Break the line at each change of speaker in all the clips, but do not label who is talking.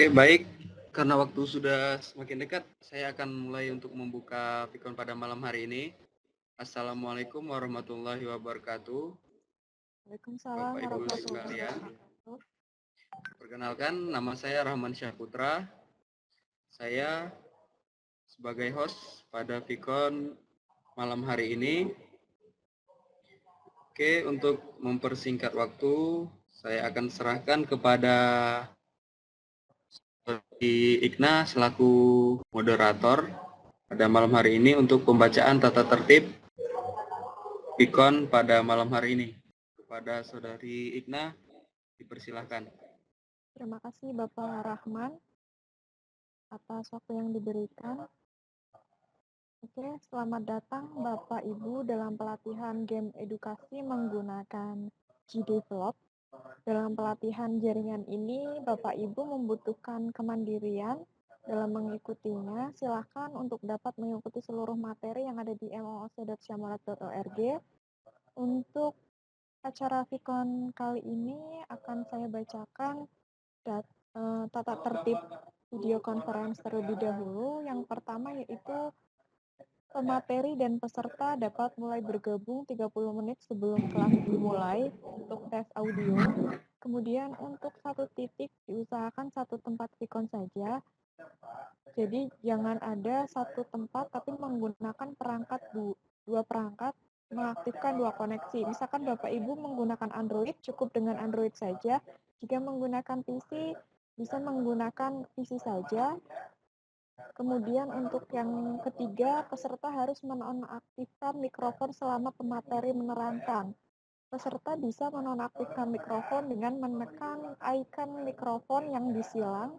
Oke, baik. Karena waktu sudah semakin dekat, saya akan mulai untuk membuka Pikon pada malam hari ini. Assalamualaikum warahmatullahi wabarakatuh.
Waalaikumsalam
Bapak Ibu
warahmatullahi
sekalian,
wabarakatuh.
perkenalkan nama saya Rahman Syahputra. Saya sebagai host pada Pikon malam hari ini. Oke, untuk mempersingkat waktu, saya akan serahkan kepada Ikna selaku moderator pada malam hari ini untuk pembacaan tata tertib Pikon pada malam hari ini. Kepada Saudari Ikna, dipersilahkan.
Terima kasih Bapak Rahman atas waktu yang diberikan. Oke, selamat datang Bapak Ibu dalam pelatihan game edukasi menggunakan G-Develop. Dalam pelatihan jaringan ini, Bapak Ibu membutuhkan kemandirian dalam mengikutinya. Silakan untuk dapat mengikuti seluruh materi yang ada di mooc.syamalat.org. Untuk acara Vikon kali ini akan saya bacakan tata tertib video conference terlebih dahulu. Yang pertama yaitu pemateri dan peserta dapat mulai bergabung 30 menit sebelum kelas dimulai untuk tes audio. Kemudian untuk satu titik diusahakan satu tempat Vikon saja. Jadi jangan ada satu tempat tapi menggunakan perangkat dua perangkat, mengaktifkan dua koneksi. Misalkan Bapak Ibu menggunakan Android, cukup dengan Android saja. Jika menggunakan PC, bisa menggunakan PC saja. Kemudian untuk yang ketiga, peserta harus menonaktifkan mikrofon selama pemateri menerangkan. Peserta bisa menonaktifkan mikrofon dengan menekan icon mikrofon yang disilang.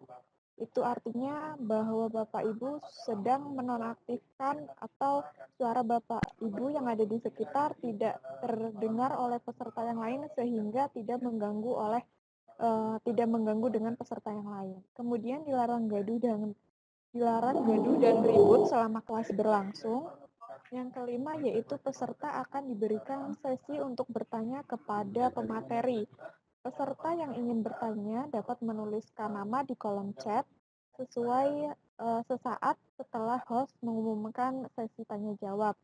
Itu artinya bahwa Bapak Ibu sedang menonaktifkan atau suara Bapak Ibu yang ada di sekitar tidak terdengar oleh peserta yang lain sehingga tidak mengganggu dengan peserta yang lain. Kemudian dilarang gaduh dan ribut selama kelas berlangsung. Yang kelima yaitu peserta akan diberikan sesi untuk bertanya kepada pemateri. Peserta yang ingin bertanya dapat menuliskan nama di kolom chat sesaat setelah host mengumumkan sesi tanya jawab.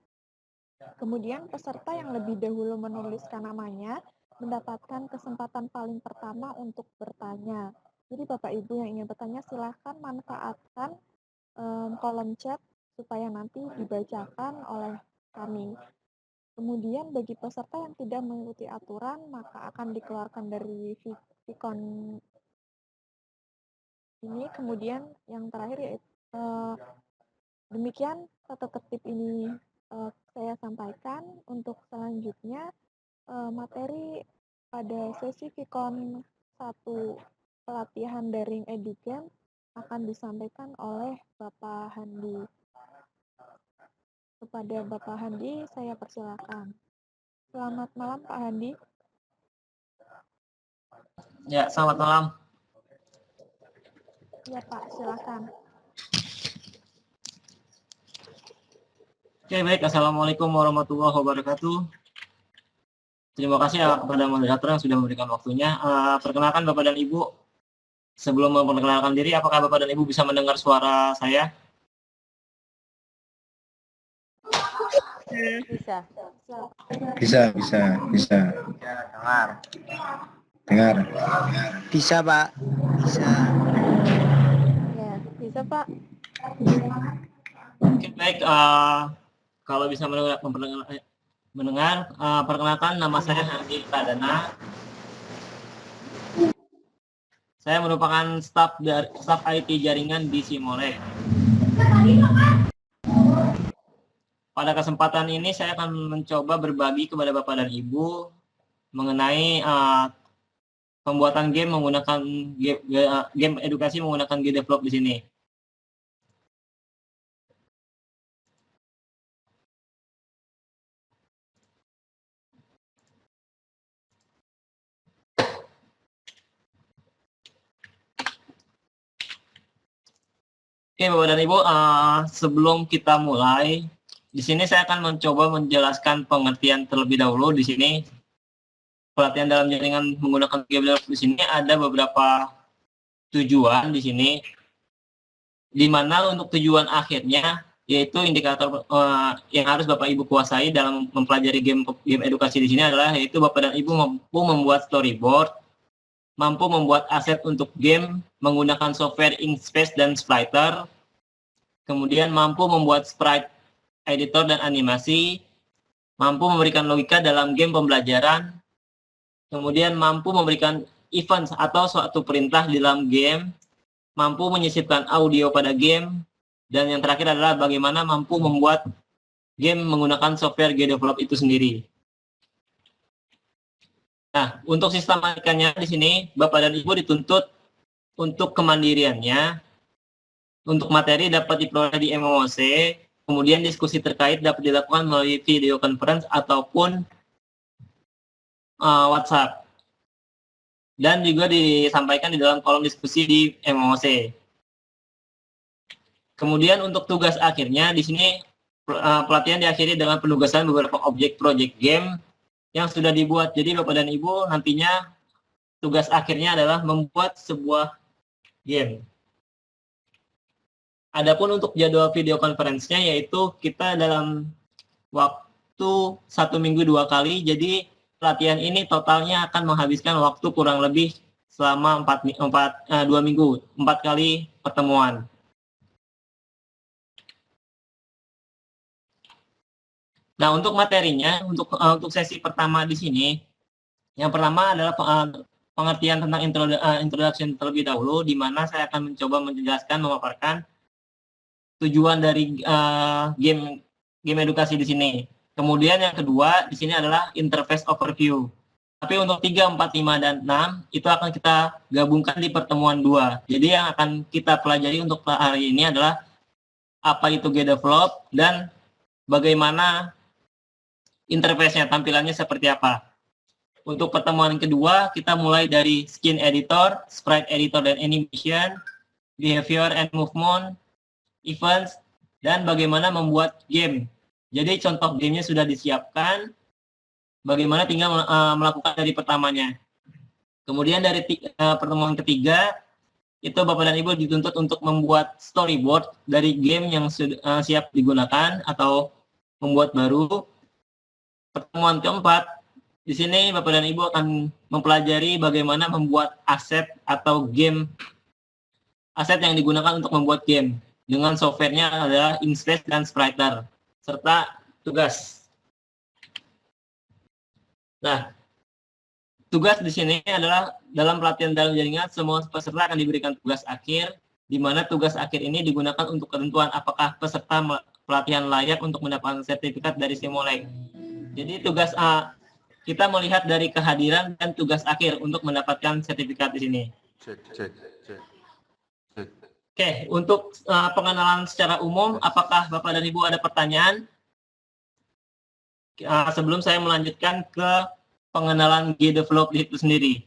Kemudian peserta yang lebih dahulu menuliskan namanya mendapatkan kesempatan paling pertama untuk bertanya. Jadi Bapak Ibu yang ingin bertanya silahkan manfaatkan kolom chat supaya nanti dibacakan oleh kami. Kemudian bagi peserta yang tidak mengikuti aturan maka akan dikeluarkan dari Vikon ini. Kemudian yang terakhir yaitu demikian tata tertib ini saya sampaikan. Untuk selanjutnya materi pada sesi Vikon 1 pelatihan daring edugame akan disampaikan oleh Bapak Handi. Kepada Bapak Handi, saya persilakan. Selamat malam Pak Handi.
Ya, selamat malam.
Ya Pak, silakan.
Oke, baik. Assalamualaikum warahmatullahi wabarakatuh. Terima kasih kepada moderator yang sudah memberikan waktunya. Perkenalkan Bapak dan Ibu. Sebelum memperkenalkan diri, apakah Bapak dan Ibu bisa mendengar suara saya?
Bisa.
Bisa. Dengar.
Bisa, Pak. Bisa.
Ya, bisa Pak.
Oke, baik. Kalau bisa mendengar, perkenalkan nama saya Handi Pradana. Saya merupakan staf IT jaringan di Simolek. Pada kesempatan ini saya akan mencoba berbagi kepada Bapak dan Ibu mengenai pembuatan game menggunakan game edukasi menggunakan G-Develop di sini. Oke, Bapak dan Ibu, sebelum kita mulai, di sini saya akan mencoba menjelaskan pengertian terlebih dahulu. Di sini pelatihan dalam jaringan menggunakan G-Develop di sini ada beberapa tujuan di sini, di mana untuk tujuan akhirnya yaitu indikator yang harus Bapak Ibu kuasai dalam mempelajari game edukasi di sini adalah yaitu Bapak dan Ibu mampu membuat storyboard, mampu membuat aset untuk game menggunakan software Inkscape dan Splitter, kemudian mampu membuat sprite editor dan animasi, mampu memberikan logika dalam game pembelajaran, kemudian mampu memberikan event atau suatu perintah di dalam game, mampu menyisipkan audio pada game, dan yang terakhir adalah bagaimana mampu membuat game menggunakan software GDevelop itu sendiri. Nah, untuk sistematikanya di sini, Bapak dan Ibu dituntut untuk kemandiriannya, untuk materi dapat diperoleh di MOOC, kemudian diskusi terkait dapat dilakukan melalui video conference ataupun WhatsApp. Dan juga disampaikan di dalam kolom diskusi di MOOC. Kemudian untuk tugas akhirnya di sini pelatihan diakhiri dengan penugasan beberapa objek project game yang sudah dibuat. Jadi Bapak dan Ibu nantinya tugas akhirnya adalah membuat sebuah game. Adapun untuk jadwal video conference-nya yaitu kita dalam waktu 1 minggu 2 kali. Jadi pelatihan ini totalnya akan menghabiskan waktu kurang lebih selama 2 minggu, 4 kali pertemuan. Nah, untuk materinya, untuk sesi pertama di sini, yang pertama adalah pengertian tentang introduction terlebih dahulu, di mana saya akan mencoba menjelaskan, memaparkan tujuan dari game edukasi di sini. Kemudian yang kedua di sini adalah interface overview. Tapi untuk 3, 4, 5, dan 6 itu akan kita gabungkan di pertemuan 2. Jadi yang akan kita pelajari untuk hari ini adalah apa itu GDevelop dan bagaimana interface-nya, tampilannya seperti apa. Untuk pertemuan kedua, kita mulai dari skin editor, sprite editor dan animation, behavior and movement, events, dan bagaimana membuat game. Jadi contoh gamenya sudah disiapkan, bagaimana tinggal melakukan dari pertamanya. Kemudian dari pertemuan ketiga, itu Bapak dan Ibu dituntut untuk membuat storyboard dari game yang sudah siap digunakan atau membuat baru. Pertemuan keempat, di sini Bapak dan Ibu akan mempelajari bagaimana membuat aset atau game, aset yang digunakan untuk membuat game. Dengan softwarenya adalah Inkscape dan Splitter, serta tugas. Nah, tugas di sini adalah dalam pelatihan dalam jaringan, semua peserta akan diberikan tugas akhir, di mana tugas akhir ini digunakan untuk ketentuan apakah peserta pelatihan layak untuk mendapatkan sertifikat dari Simulink. Jadi tugas kita melihat dari kehadiran dan tugas akhir untuk mendapatkan sertifikat di sini. Oke, untuk pengenalan secara umum, apakah Bapak dan Ibu ada pertanyaan? Sebelum saya melanjutkan ke pengenalan GDevelop itu sendiri.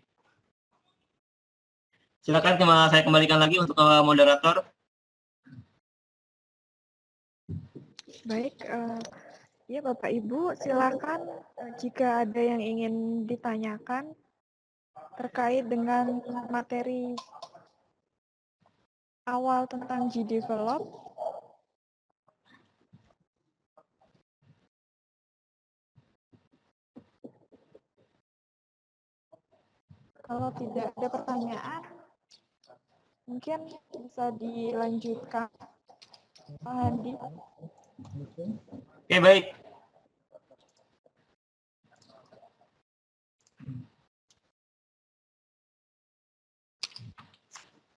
Silakan saya kembalikan lagi untuk moderator.
Baik, ya Bapak Ibu, silakan jika ada yang ingin ditanyakan terkait dengan materi awal tentang GDevelop. Kalau tidak ada pertanyaan, mungkin bisa dilanjutkan, Pak Handi.
Oke, baik.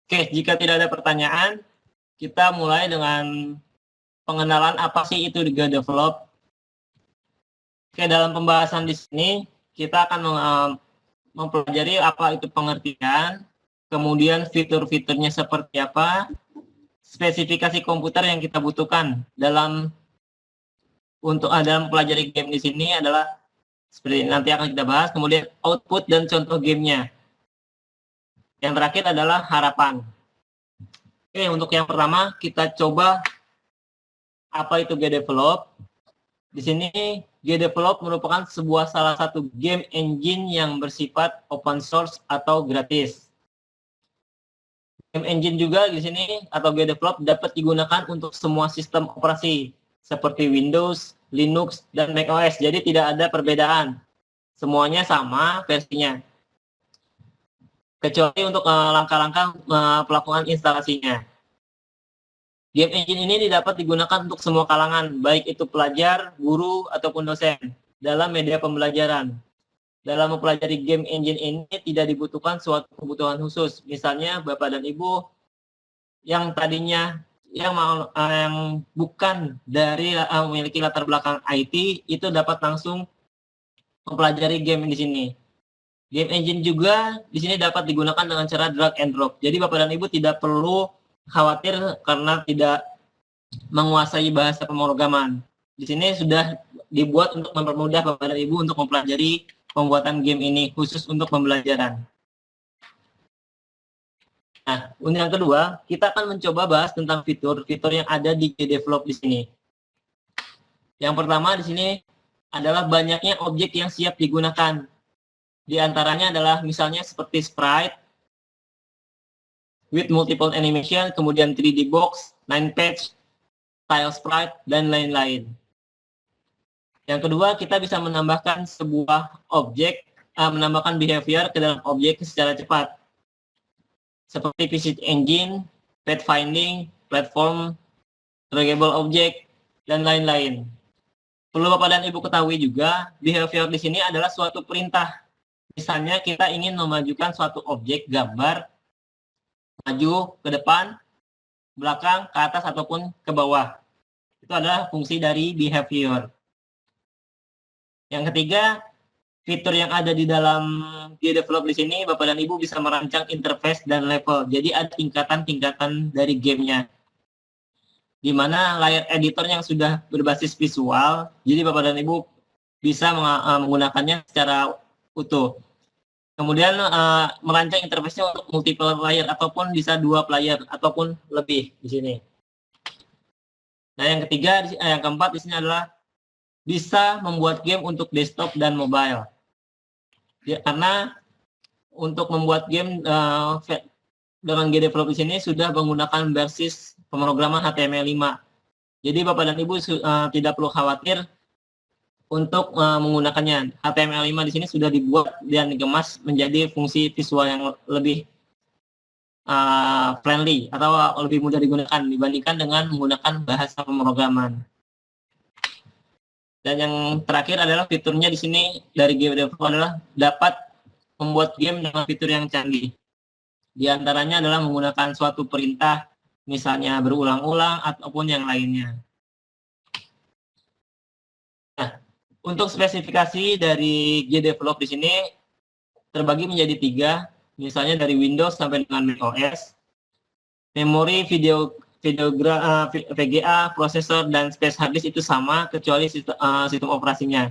Oke, jika tidak ada pertanyaan, kita mulai dengan pengenalan apa sih itu GDevelop. Oke, dalam pembahasan di sini, kita akan mempelajari apa itu pengertian, kemudian fitur-fiturnya seperti apa, spesifikasi komputer yang kita butuhkan dalam mempelajari game di sini adalah seperti ini, nanti akan kita bahas, kemudian output dan contoh gamenya. Yang terakhir adalah harapan. Oke, untuk yang pertama kita coba apa itu GDevelop. Di sini GDevelop merupakan salah satu game engine yang bersifat open source atau gratis. Game engine juga di sini atau GDevelop dapat digunakan untuk semua sistem operasi seperti Windows, Linux, dan macOS. Jadi tidak ada perbedaan. Semuanya sama versinya. Kecuali untuk langkah-langkah pelakuan instalasinya. Game engine ini dapat digunakan untuk semua kalangan, baik itu pelajar, guru, ataupun dosen dalam media pembelajaran. Dalam mempelajari game engine ini tidak dibutuhkan suatu kebutuhan khusus. Misalnya Bapak dan Ibu yang tadinya yang bukan dari memiliki latar belakang IT itu dapat langsung mempelajari game di sini. Game engine juga di sini dapat digunakan dengan cara drag and drop. Jadi Bapak dan Ibu tidak perlu khawatir karena tidak menguasai bahasa pemrograman. Di sini sudah dibuat untuk mempermudah Bapak dan Ibu untuk mempelajari pembuatan game ini khusus untuk pembelajaran. Nah, untuk yang kedua, kita akan mencoba bahas tentang fitur-fitur yang ada di GDevelop di sini. Yang pertama di sini adalah banyaknya objek yang siap digunakan. Di antaranya adalah misalnya seperti sprite, with multiple animation, kemudian 3D box, 9 patch, tile sprite, dan lain-lain. Yang kedua, kita bisa menambahkan sebuah objek, menambahkan behavior ke dalam objek secara cepat. Seperti visit engine, pathfinding, platform, draggable object, dan lain-lain. Perlu Bapak dan Ibu ketahui juga, behavior di sini adalah suatu perintah. Misalnya kita ingin memajukan suatu objek gambar, maju ke depan, belakang, ke atas, ataupun ke bawah. Itu adalah fungsi dari behavior. Yang ketiga, fitur yang ada di dalam GDevelop di sini, Bapak dan Ibu bisa merancang interface dan level. Jadi ada tingkatan-tingkatan dari gamenya. Di mana layar editor yang sudah berbasis visual, jadi Bapak dan Ibu bisa menggunakannya secara utuh. Kemudian merancang interface-nya untuk multiple player ataupun bisa 2 player ataupun lebih di sini. Nah, yang ketiga, yang keempat di sini adalah bisa membuat game untuk desktop dan mobile. Ya, karena untuk membuat game dengan GDevelop di sini sudah menggunakan basis pemrograman HTML5. Jadi Bapak dan Ibu tidak perlu khawatir untuk menggunakannya. HTML5 di sini sudah dibuat dan dikemas menjadi fungsi visual yang lebih friendly atau lebih mudah digunakan dibandingkan dengan menggunakan bahasa pemrograman. Dan yang terakhir adalah fiturnya di sini dari GDevelop adalah dapat membuat game dengan fitur yang canggih. Di antaranya adalah menggunakan suatu perintah, misalnya berulang-ulang ataupun yang lainnya. Nah, untuk spesifikasi dari GDevelop di sini terbagi menjadi 3, misalnya dari Windows sampai dengan macOS. Memori VGA, prosesor, dan space hard disk itu sama, kecuali sistem operasinya.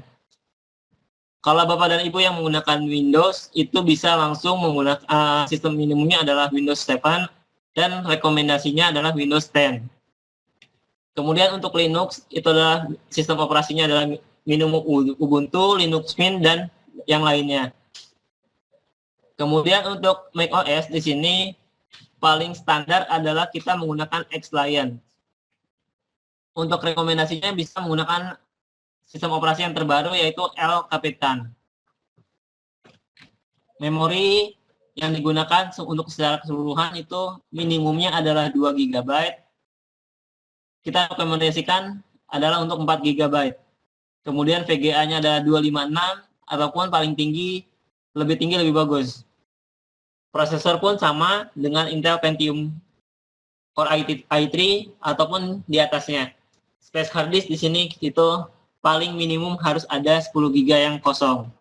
Kalau Bapak dan Ibu yang menggunakan Windows, itu bisa langsung menggunakan sistem minimumnya adalah Windows 7, dan rekomendasinya adalah Windows 10. Kemudian untuk Linux, itu adalah sistem operasinya adalah minimum Ubuntu, Linux Mint, dan yang lainnya. Kemudian untuk macOS di sini, paling standar adalah kita menggunakan Xlion. Untuk rekomendasinya bisa menggunakan sistem operasi yang terbaru yaitu El Capitan. Memori yang digunakan untuk secara keseluruhan itu minimumnya adalah 2 GB. Kita rekomendasikan adalah untuk 4 GB. Kemudian VGA-nya ada 256 ataupun paling tinggi, lebih tinggi lebih bagus. Prosesor pun sama dengan Intel Pentium Core i3 ataupun di atasnya. Space hard disk di sini itu paling minimum harus ada 10 GB yang kosong.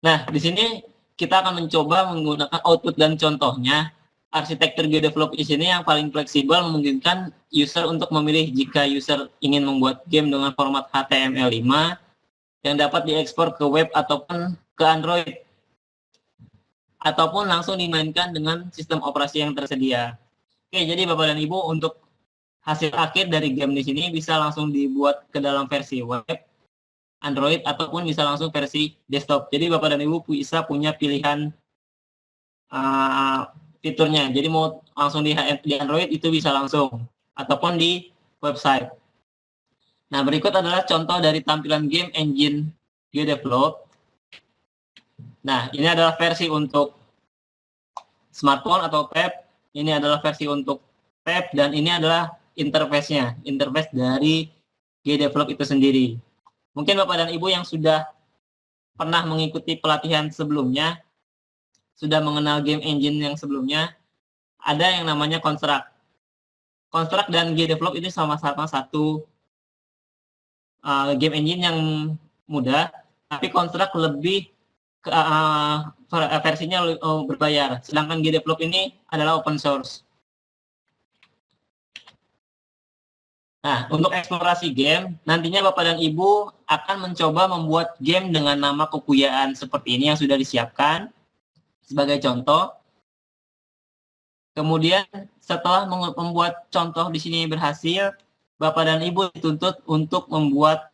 Nah, di sini kita akan mencoba menggunakan output dan contohnya. Arsitektur GDevelop di sini yang paling fleksibel memungkinkan user untuk memilih jika user ingin membuat game dengan format HTML5 yang dapat diekspor ke web ataupun ke Android, ataupun langsung dimainkan dengan sistem operasi yang tersedia. Oke, jadi Bapak dan Ibu untuk hasil akhir dari game di sini bisa langsung dibuat ke dalam versi web, Android, ataupun bisa langsung versi desktop. Jadi Bapak dan Ibu bisa punya pilihan fiturnya. Jadi mau langsung di Android itu bisa langsung, ataupun di website. Nah, berikut adalah contoh dari tampilan game engine GDevelop. Nah, ini adalah versi untuk smartphone atau tab. Ini adalah versi untuk tab, dan ini adalah interface-nya, interface dari GDevelop itu sendiri. Mungkin Bapak dan Ibu yang sudah pernah mengikuti pelatihan sebelumnya, sudah mengenal game engine yang sebelumnya, ada yang namanya Construct. Construct dan GDevelop ini sama-sama satu game engine yang mudah, tapi Construct lebih versinya berbayar, sedangkan GDevelop ini adalah open source. Nah, untuk eksplorasi game, nantinya Bapak dan Ibu akan mencoba membuat game dengan nama Kukuyaan seperti ini yang sudah disiapkan sebagai contoh. Kemudian setelah membuat contoh di sini berhasil, Bapak dan Ibu dituntut untuk membuat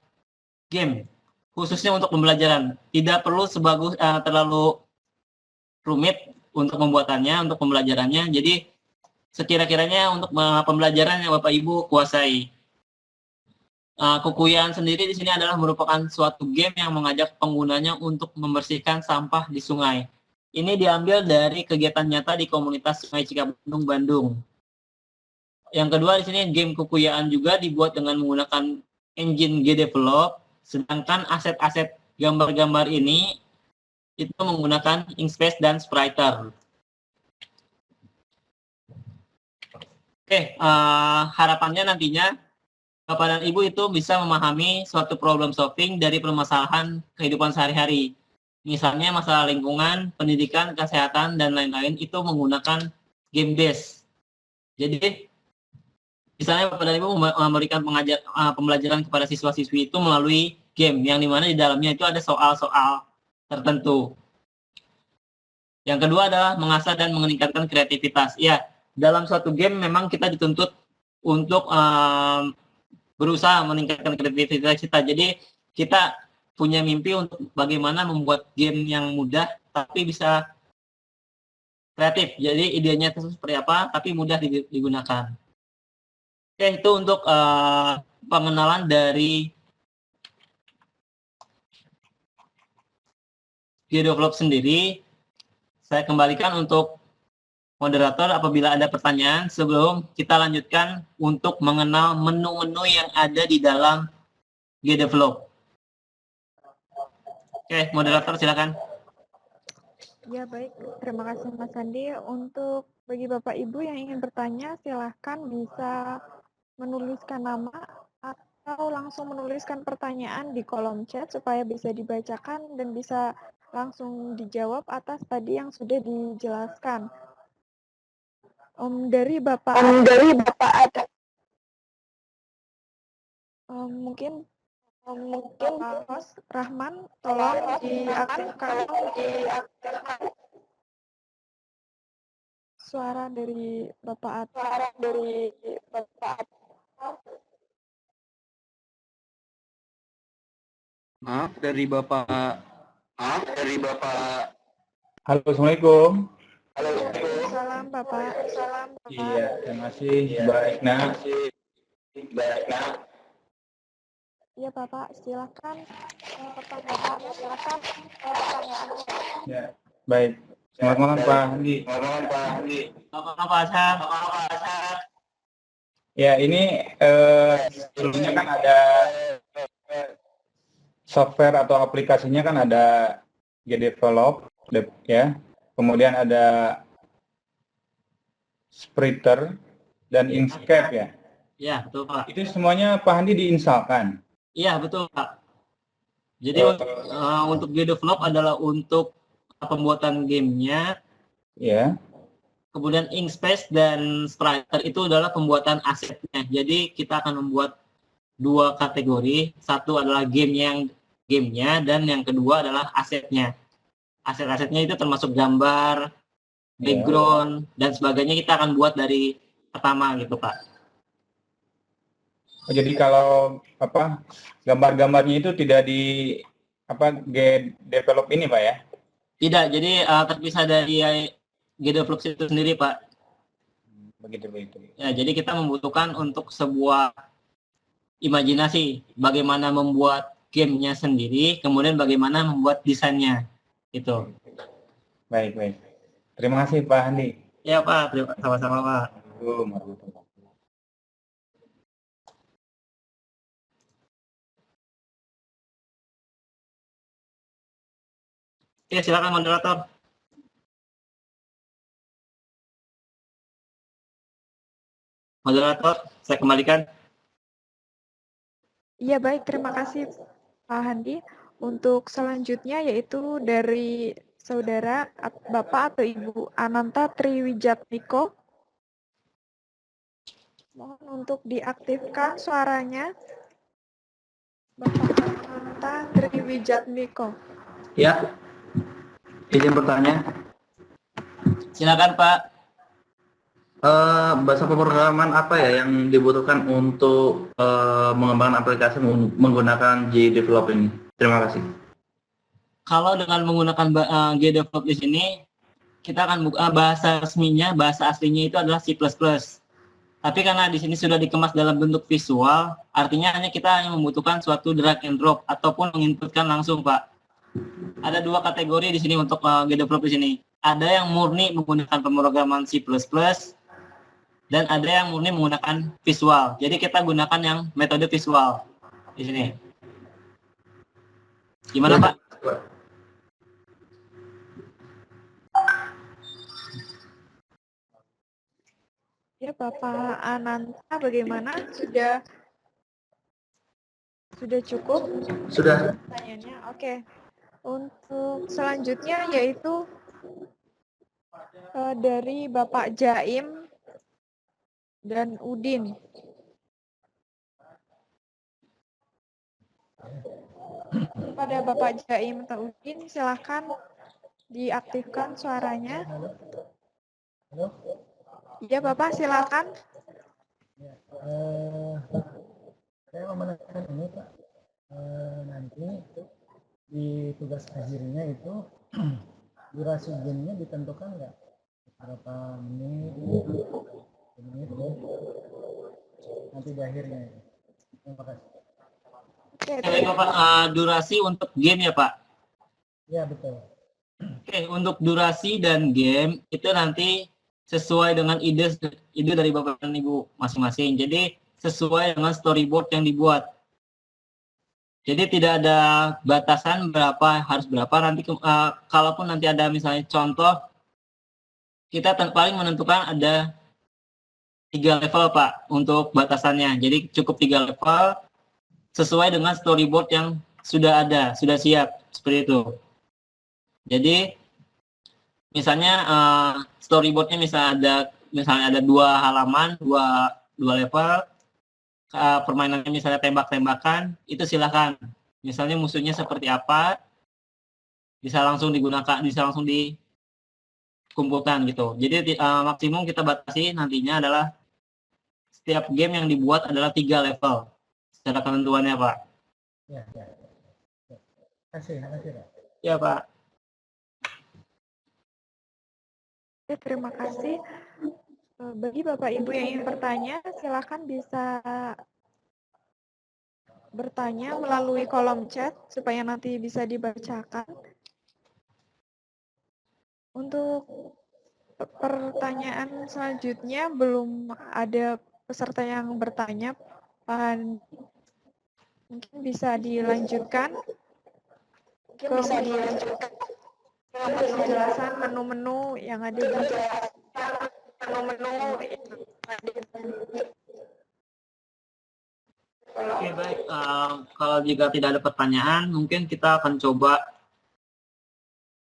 game, khususnya untuk pembelajaran. Tidak perlu terlalu rumit untuk pembuatannya, untuk pembelajarannya. Jadi sekira-kiranya untuk pembelajaran yang Bapak Ibu kuasai. Kukuyaan sendiri di sini adalah merupakan suatu game yang mengajak penggunanya untuk membersihkan sampah di sungai. Ini diambil dari kegiatan nyata di komunitas Sungai Cikapundung, Bandung. Yang kedua di sini game Kukuyaan juga dibuat dengan menggunakan engine GDevelop, sedangkan aset-aset gambar-gambar ini itu menggunakan Inkscape dan Spriter. Oke, harapannya nantinya Bapak dan Ibu itu bisa memahami suatu problem solving dari permasalahan kehidupan sehari-hari. Misalnya masalah lingkungan, pendidikan, kesehatan, dan lain-lain itu menggunakan game base. Jadi, misalnya Bapak dan Ibu memberikan pembelajaran kepada siswa-siswi itu melalui game, yang dimana di dalamnya itu ada soal-soal tertentu. Yang kedua adalah mengasah dan meningkatkan kreativitas. Ya, dalam suatu game memang kita dituntut untuk berusaha meningkatkan kreativitas kita. Jadi kita punya mimpi untuk bagaimana membuat game yang mudah tapi bisa kreatif. Jadi idenya itu seperti apa tapi mudah digunakan. Oke, itu untuk pengenalan dari GDevelop sendiri. Saya kembalikan untuk moderator apabila ada pertanyaan sebelum kita lanjutkan untuk mengenal menu-menu yang ada di dalam GDevelop. Oke, moderator silakan.
Ya baik, terima kasih Mas Andi. Untuk bagi Bapak Ibu yang ingin bertanya, silahkan bisa menuliskan nama atau langsung menuliskan pertanyaan di kolom chat supaya bisa dibacakan dan bisa langsung dijawab atas tadi yang sudah dijelaskan. Dari Bapak ada. Mungkin host Rahman, tolong diaktifkan suara dari Bapak Atta.
Maaf dari Bapak.
Halo, Assalamualaikum.
Salam Bapak.
Iya, terima kasih Mbak Ekna.
Iya Bapak, silakan pertanyaannya.
Ya, baik. Selamat malam Pak Andi.
Apa Pak Ashar?
Ya, ini sebelumnya kan ada software atau aplikasinya kan ada GDevelop, ya. Kemudian ada Spriter dan Inkscape ya.
Iya, betul Pak.
Itu semuanya Pak Andi diinstalkan.
Iya, betul Pak. Jadi untuk GDevelop adalah untuk pembuatan gamenya.
Ya.
Kemudian Inkscape dan Spriter itu adalah pembuatan asetnya. Jadi kita akan membuat dua kategori. Satu adalah gamenya dan yang kedua adalah asetnya. Aset-asetnya itu termasuk gambar, background, dan sebagainya kita akan buat dari pertama gitu Pak.
Jadi kalau gambar-gambarnya itu tidak di GDevelop ini Pak ya?
Tidak, jadi terpisah dari GDevelop itu sendiri, Pak.
Begitu.
Ya, jadi kita membutuhkan untuk sebuah imajinasi bagaimana membuat gamenya sendiri, kemudian bagaimana membuat desainnya. Itu.
Baik. Terima kasih Pak Andi.
Ya, Pak. Sama-sama, Pak. Ya, silakan moderator. Moderator, saya kembalikan.
Iya baik, terima kasih Pak Handi. Untuk selanjutnya yaitu dari saudara Bapak atau Ibu Ananta Triwijatmiko. Mohon untuk diaktifkan suaranya. Bapak Ananta Triwijatmiko.
Ya, izin bertanya.
Silakan, Pak.
Bahasa pemrograman apa ya yang dibutuhkan untuk mengembangkan aplikasi menggunakan GDevelop ini? Terima kasih.
Kalau dengan menggunakan GDevelop di sini, kita akan buka bahasa resminya, bahasa aslinya itu adalah C++. Tapi karena di sini sudah dikemas dalam bentuk visual, artinya hanya kita hanya membutuhkan suatu drag and drop ataupun menginputkan langsung, Pak. Ada dua kategori di sini untuk GDevelop di sini. Ada yang murni menggunakan pemrograman C++, dan ada yang murni menggunakan visual. Jadi kita gunakan yang metode visual di sini. Gimana, Pak?
Ya, Bapak Ananta, bagaimana? Sudah cukup?
Sudah.
Pertanyaannya, oke. Untuk selanjutnya yaitu dari Bapak Jaim dan Udin. Pada Bapak Jaim atau Udin, silakan diaktifkan suaranya. Iya, Bapak, silakan.
Saya mau menanyakan ini, Pak. Nanti di tugas akhirnya itu durasi gamenya ditentukan nggak? Berapa menit? Nanti di akhirnya. Terima kasih.
Oke, Bapak, durasi untuk game ya, Pak?
Ya, betul.
Oke, untuk durasi dan game itu nanti sesuai dengan ide dari Bapak dan Ibu masing-masing. Jadi sesuai dengan storyboard yang dibuat. Jadi tidak ada batasan harus berapa. Nanti kalaupun nanti ada misalnya contoh, kita paling menentukan ada 3 level, Pak, untuk batasannya. Jadi cukup 3 level sesuai dengan storyboard yang sudah ada, sudah siap seperti itu. Jadi misalnya storyboardnya misalnya ada 2 halaman, dua level, permainannya misalnya tembak-tembakan, itu silakan. Misalnya musuhnya seperti apa, bisa langsung digunakan, bisa langsung dikumpulkan gitu. Jadi maksimum kita batasi nantinya adalah setiap game yang dibuat adalah 3 level secara ketentuannya, Pak.
Ya. Terima kasih, Pak.
Ya, Pak.
Oke, terima kasih. Bagi Bapak Ibu yang ingin bertanya, silakan bisa bertanya melalui kolom chat supaya nanti bisa dibacakan. Untuk pertanyaan selanjutnya belum ada peserta yang bertanya, Pak. Mungkin bisa dilanjutkan ke penjelasan menu-menu yang ada di
Oke, baik. Kalau jika tidak ada pertanyaan, mungkin kita akan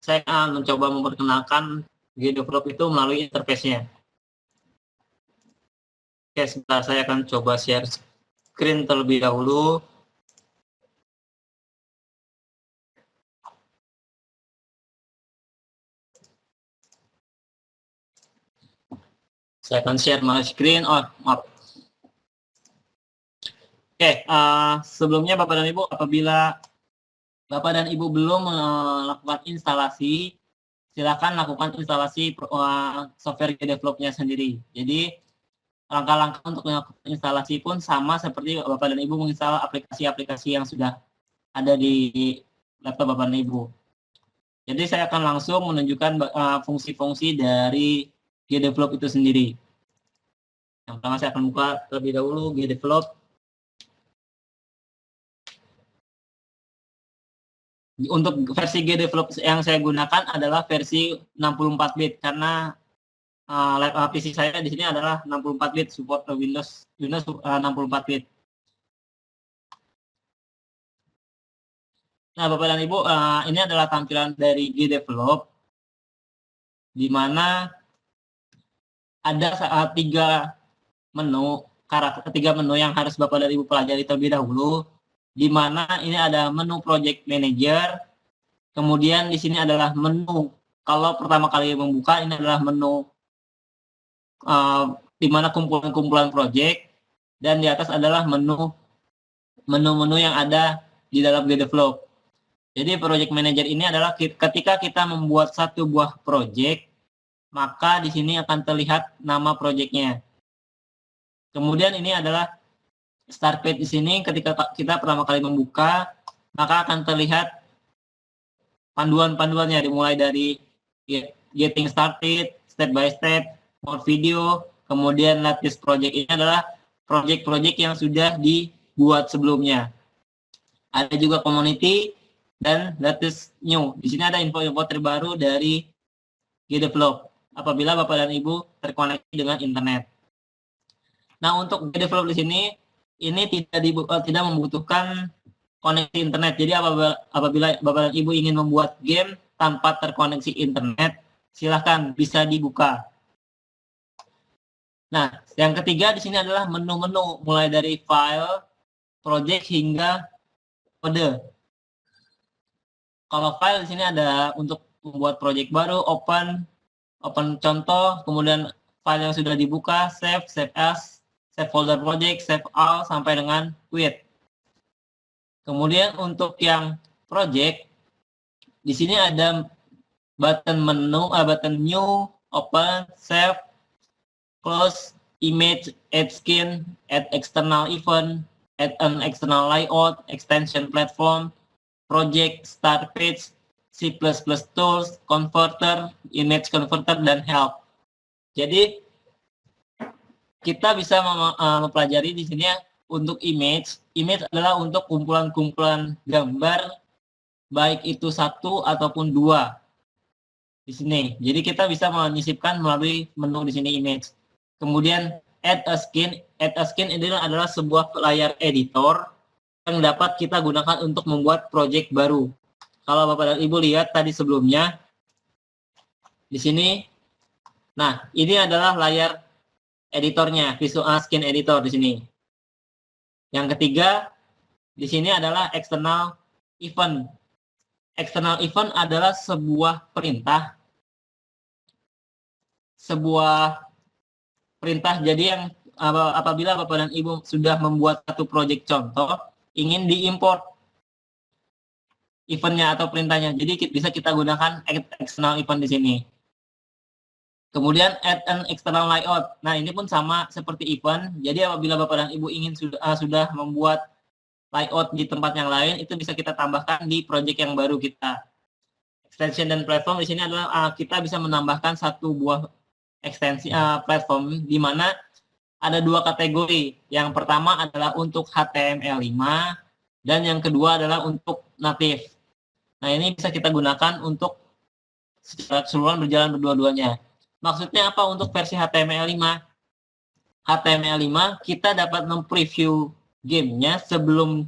saya akan mencoba memperkenalkan GDevelop itu melalui interface-nya. Oke, sebentar, saya akan coba share screen terlebih dahulu. Saya akan share my screen. Oh, maaf. Oke, sebelumnya Bapak dan Ibu, apabila Bapak dan Ibu belum melakukan instalasi C++ silakan lakukan instalasi software GDevelop-nya sendiri. Jadi langkah-langkah untuk melakukan instalasi pun sama seperti Bapak dan Ibu menginstal aplikasi-aplikasi yang sudah ada di laptop Bapak dan Ibu. Jadi saya akan langsung menunjukkan fungsi-fungsi dari GDevelop itu sendiri. Yang pertama saya akan buka terlebih dahulu GDevelop. Untuk versi GDevelop yang saya gunakan adalah versi 64 bit karena PC saya di sini adalah 64 bit, support Windows 64 bit. Nah, Bapak dan Ibu, ini adalah tampilan dari GDevelop, di mana ada tiga menu yang harus Bapak dan Ibu pelajari terlebih dahulu, di mana ini ada menu Project Manager, kemudian di sini adalah menu, kalau pertama kali membuka, ini adalah menu di mana kumpulan-kumpulan project, dan di atas adalah menu-menu yang ada di dalam GDevelop. Jadi Project Manager ini adalah ketika kita membuat satu buah project, maka di sini akan terlihat nama projectnya. Kemudian ini adalah start page di sini, ketika kita pertama kali membuka, maka akan terlihat panduan-panduannya, dimulai dari getting started, step by step, more video, kemudian latest project. Ini adalah project-project yang sudah dibuat sebelumnya. Ada juga community dan latest new. Di sini ada info-info terbaru dari GDevelop apabila Bapak dan Ibu terkoneksi dengan internet. Nah, untuk GDevelop di sini ini tidak membutuhkan koneksi internet. Jadi apabila Bapak dan Ibu ingin membuat game tanpa terkoneksi internet, silahkan bisa dibuka. Nah, yang ketiga di sini adalah menu-menu, mulai dari file, project hingga kode. Kalau file di sini ada untuk membuat project baru, open contoh, kemudian file yang sudah dibuka, save as, save folder project, save all, sampai dengan quit. Kemudian untuk yang project, di sini ada button menu, button new, open, save, close, image, add skin, add external event, add an external layout, extension platform, project, start page, C++ tools, converter, image converter, dan help. Jadi kita bisa mempelajari di sini untuk image. Image adalah untuk kumpulan-kumpulan gambar, baik itu satu ataupun dua di sini. Jadi kita bisa menyisipkan melalui menu di sini image. Kemudian add a skin ini adalah sebuah layar editor yang dapat kita gunakan untuk membuat project baru. Kalau Bapak dan Ibu lihat tadi sebelumnya di sini, nah ini adalah layar editornya, visual skin editor di sini. Yang ketiga di sini adalah external event. External event adalah sebuah perintah. Jadi yang apabila Bapak dan Ibu sudah membuat satu project contoh, ingin diimport eventnya atau perintahnya, jadi bisa kita gunakan external event di sini. Kemudian add an external layout. Nah, ini pun sama seperti event. Jadi apabila Bapak dan Ibu ingin sudah membuat layout di tempat yang lain, itu bisa kita tambahkan di project yang baru kita. Extension dan platform di sini adalah kita bisa menambahkan satu buah ekstensi platform di mana ada dua kategori. Yang pertama adalah untuk HTML5 dan yang kedua adalah untuk native. Nah, ini bisa kita gunakan untuk secara keseluruhan berjalan berdua-duanya. Maksudnya apa untuk versi HTML5? HTML5 kita dapat mempreview gamenya sebelum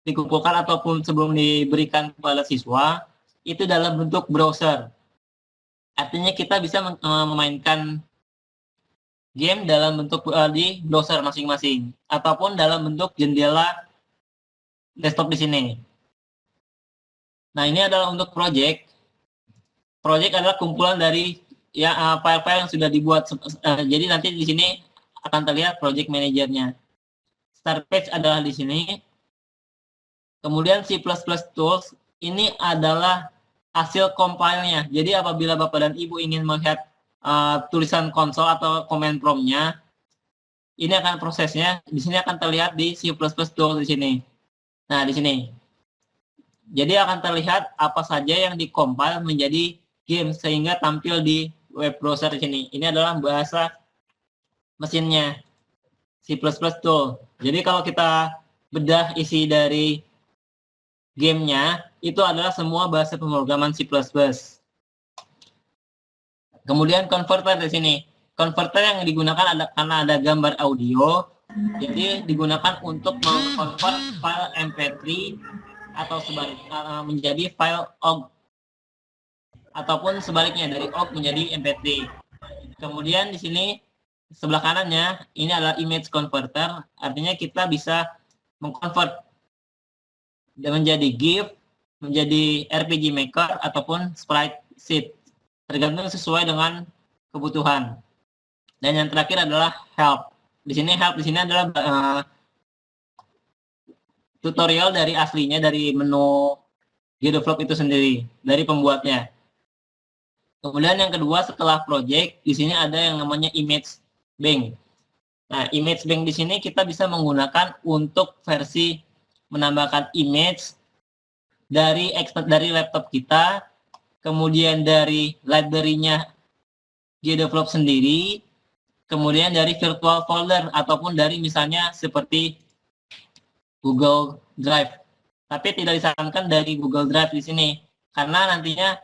dikumpulkan ataupun sebelum diberikan kepada siswa, itu dalam bentuk browser. Artinya kita bisa memainkan game dalam bentuk di browser masing-masing ataupun dalam bentuk jendela desktop di sini. Nah, ini adalah untuk project. Project adalah kumpulan dari file-file yang sudah dibuat. Jadi nanti di sini akan terlihat project manajernya. Start page adalah di sini. Kemudian C++ tools ini adalah hasil compile-nya. Jadi apabila Bapak dan Ibu ingin melihat tulisan konsol atau command prompt-nya, ini akan prosesnya, di sini akan terlihat di C++ tool di sini. Nah, di sini. Jadi akan terlihat apa saja yang dikompil menjadi game sehingga tampil di web browser di sini. Ini adalah bahasa mesinnya C++ tool. Jadi kalau kita bedah isi dari gamenya, itu adalah semua bahasa pemrograman C++. Kemudian converter di sini. Converter yang digunakan karena ada gambar audio, jadi digunakan untuk mengkonvert file MP3 atau sebaliknya menjadi file OGG ataupun sebaliknya dari OGG menjadi MP3. Kemudian di sini sebelah kanannya ini adalah image converter, artinya kita bisa mengkonvert menjadi GIF, menjadi RPG Maker ataupun sprite sheet, tergantung sesuai dengan kebutuhan. Dan yang terakhir adalah help. Di sini help di sini adalah tutorial dari aslinya dari menu GDevelop itu sendiri dari pembuatnya. Kemudian yang kedua setelah project di sini ada yang namanya image bank. Nah, image bank di sini kita bisa menggunakan untuk versi menambahkan image dari laptop kita, kemudian dari library-nya GDevelop sendiri, kemudian dari virtual folder ataupun dari misalnya seperti Google Drive. Tapi tidak disarankan dari Google Drive di sini karena nantinya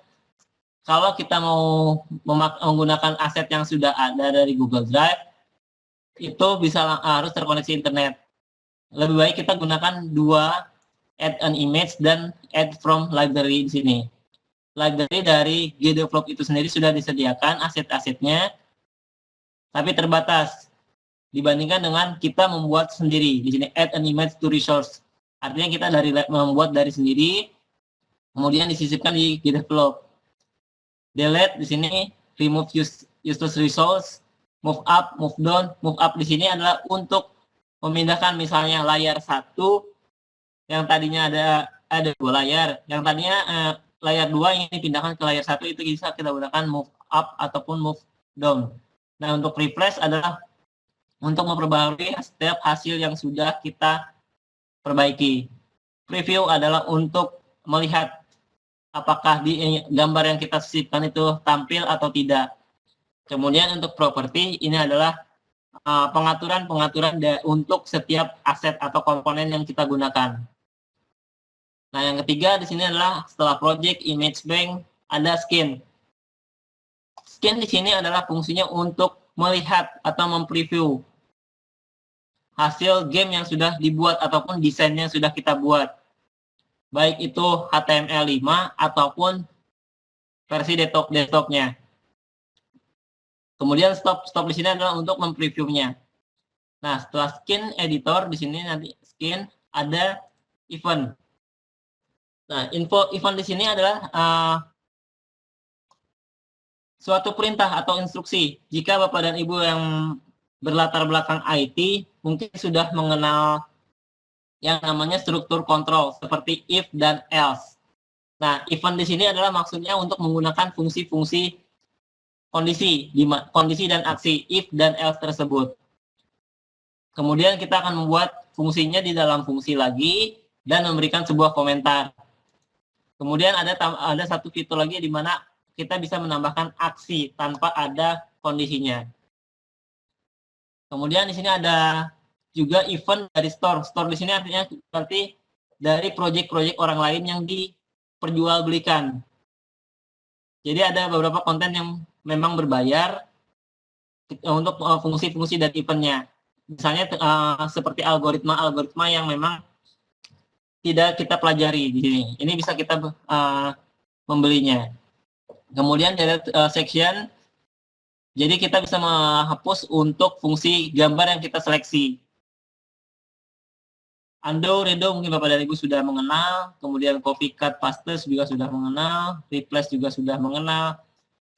kalau kita mau menggunakan aset yang sudah ada dari Google Drive itu harus terkoneksi internet. Lebih baik kita gunakan dua, add an image dan add from library di sini. Library dari GDevelop itu sendiri sudah disediakan aset-asetnya, tapi terbatas dibandingkan dengan kita membuat sendiri. Di sini add an image to resource. Artinya kita membuat dari sendiri, kemudian disisipkan di GDevelop. Delete di sini remove useless resource, move up, move down. Move up di sini adalah untuk memindahkan misalnya layar 1 yang tadinya ada 2 layar, yang tadinya layar 2 ini dipindahkan ke layar 1, itu bisa kita gunakan move up ataupun move down. Nah, untuk refresh adalah untuk memperbaharui setiap hasil yang sudah kita perbaiki. Preview adalah untuk melihat apakah di gambar yang kita sisipkan itu tampil atau tidak. Kemudian untuk property ini adalah pengaturan untuk setiap aset atau komponen yang kita gunakan. Nah, yang ketiga di sini adalah setelah project image bank ada skin. Skin di sini adalah fungsinya untuk melihat atau mempreview hasil game yang sudah dibuat ataupun desainnya yang sudah kita buat. Baik itu HTML5 ataupun versi desktopnya. Kemudian stop di sini adalah untuk mempreviewnya. Nah, setelah skin editor di sini nanti skin ada event. Nah, event di sini adalah suatu perintah atau instruksi. Jika Bapak dan Ibu yang berlatar belakang IT mungkin sudah mengenal yang namanya struktur kontrol seperti if dan else. Nah, event di sini adalah maksudnya untuk menggunakan fungsi-fungsi kondisi dan aksi if dan else tersebut. Kemudian kita akan membuat fungsinya di dalam fungsi lagi dan memberikan sebuah komentar. Kemudian ada satu fitur lagi di mana kita bisa menambahkan aksi tanpa ada kondisinya. Kemudian di sini ada juga event dari store. Store di sini artinya seperti dari proyek-proyek orang lain yang diperjualbelikan. Jadi ada beberapa konten yang memang berbayar untuk fungsi-fungsi dari eventnya. Misalnya seperti algoritma yang memang tidak kita pelajari di sini. Ini bisa kita membelinya. Kemudian ada section. Jadi kita bisa menghapus untuk fungsi gambar yang kita seleksi. Undo, redo mungkin Bapak dan Ibu sudah mengenal. Kemudian copy, cut, paste juga sudah mengenal. Replace juga sudah mengenal.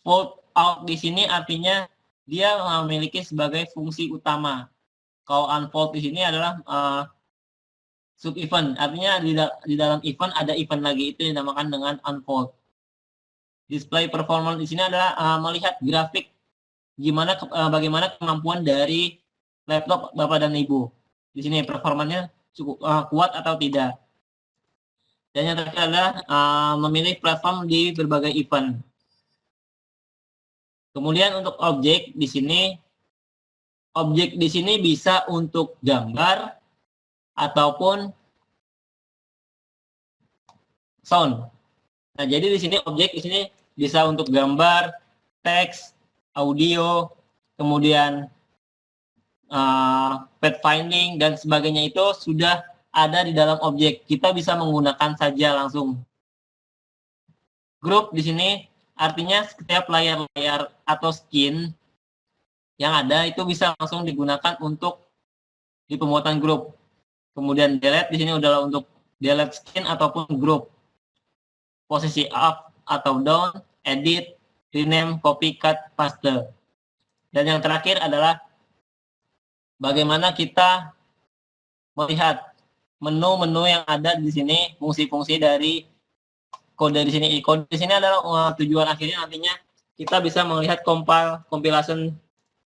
Fold out di sini artinya dia memiliki sebagai fungsi utama. Kalau unfold di sini adalah sub event. Artinya di dalam event ada event lagi, itu dinamakan dengan unfold. Display performance di sini adalah melihat grafik bagaimana kemampuan dari laptop Bapak dan Ibu. Di sini performanya cukup kuat atau tidak. Dan yang terakhir adalah memilih platform di berbagai event. Kemudian untuk objek di sini bisa untuk gambar ataupun sound. Nah, jadi di sini objek di sini bisa untuk gambar, teks, audio, kemudian pathfinding dan sebagainya itu sudah ada di dalam objek. Kita bisa menggunakan saja langsung. Grup di sini artinya setiap layar-layar atau skin yang ada itu bisa langsung digunakan untuk di pembuatan grup. Kemudian delete di sini adalah untuk delete skin ataupun grup. Posisi up atau down, edit, rename, copy, cut, paste. Dan yang terakhir adalah bagaimana kita melihat menu-menu yang ada di sini, fungsi-fungsi dari kode di sini. Kode di sini adalah tujuan akhirnya nantinya kita bisa melihat compilation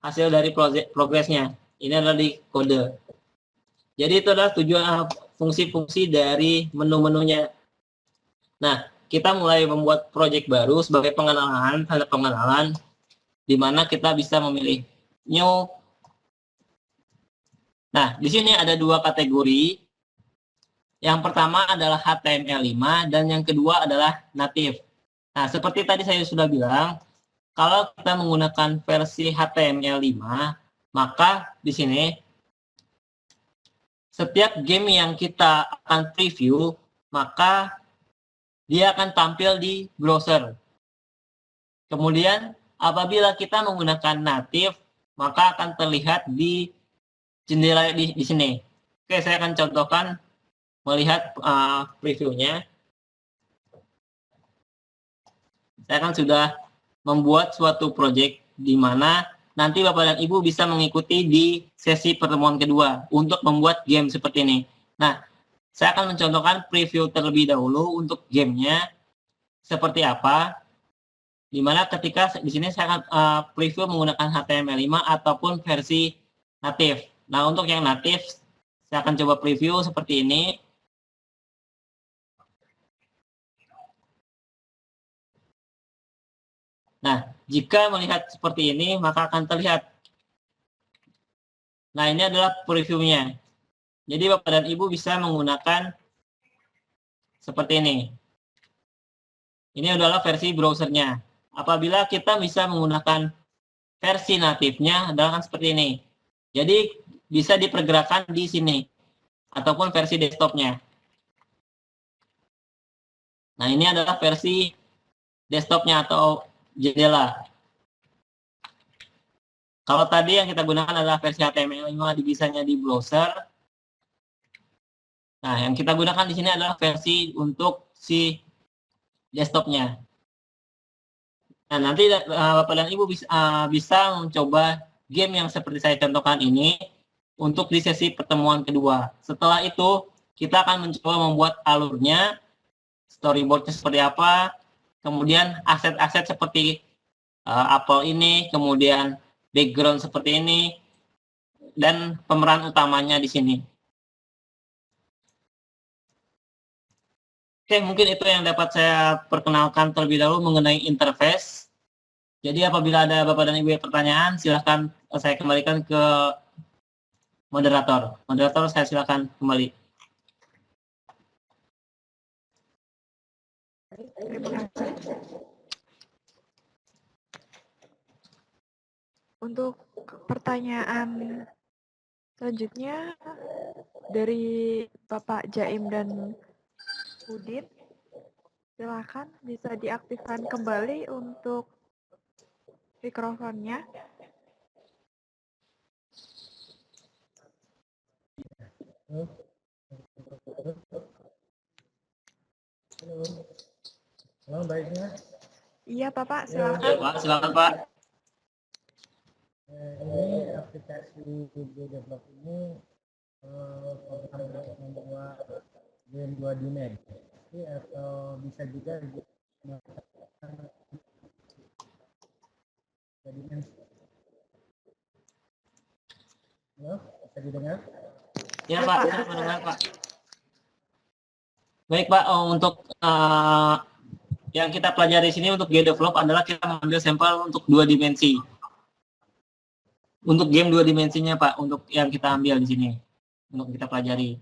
hasil dari progresnya. Ini adalah di kode. Jadi itu adalah tujuan fungsi-fungsi dari menu-menunya. Nah, kita mulai membuat project baru sebagai pengenalan, di mana kita bisa memilih new. Nah, di sini ada dua kategori. Yang pertama adalah HTML5 dan yang kedua adalah native. Nah, seperti tadi saya sudah bilang, kalau kita menggunakan versi HTML5, maka di sini setiap game yang kita akan preview, maka dia akan tampil di browser. Kemudian, apabila kita menggunakan native, maka akan terlihat di jendela di sini. Oke, saya akan contohkan melihat previewnya. Saya kan sudah membuat suatu project di mana nanti Bapak dan Ibu bisa mengikuti di sesi pertemuan kedua untuk membuat game seperti ini. Nah, saya akan mencontohkan preview terlebih dahulu untuk gamenya seperti apa. Di mana ketika di sini saya akan preview menggunakan HTML5 ataupun versi native. Nah, untuk yang native, saya akan coba preview seperti ini. Nah, jika melihat seperti ini, maka akan terlihat. Nah, ini adalah previewnya. Jadi, Bapak dan Ibu bisa menggunakan seperti ini. Ini adalah versi browsernya. Apabila kita bisa menggunakan versi natifnya adalah kan seperti ini. Jadi, bisa dipergerakan di sini. Ataupun versi desktopnya. Nah, ini adalah versi desktopnya atau jendela. Kalau tadi yang kita gunakan adalah versi HTML5 bisanya di browser. Nah, yang kita gunakan di sini adalah versi untuk si desktopnya. Nah, nanti Bapak dan Ibu bisa mencoba game yang seperti saya contohkan ini untuk di sesi pertemuan kedua. Setelah itu, kita akan mencoba membuat alurnya, storyboardnya seperti apa, kemudian aset-aset seperti Apple ini, kemudian background seperti ini, dan pemeran utamanya di sini. Oke, mungkin itu yang dapat saya perkenalkan terlebih dahulu mengenai interface. Jadi apabila ada Bapak dan Ibu yang pertanyaan, silahkan saya kembalikan ke moderator. Moderator, saya silakan kembali.
Untuk pertanyaan selanjutnya dari Bapak Jaim dan Udin, silakan bisa diaktifkan kembali untuk mikrofonnya.
Halo, baiknya.
Iya, Bapak,
Ya,
silakan.
Pak, silakan, Pak.
Ini aplikasi Develop ini program untuk membuat game 2 dimensi atau bisa juga dimensi. Halo, bisa didengar?
Ya Pak, saya mendengar Pak. Baik Pak, untuk yang kita pelajari di sini untuk GDevelop adalah kita mengambil sampel untuk 2 dimensi. Untuk game 2 dimensinya Pak, untuk yang kita ambil di sini, untuk kita pelajari.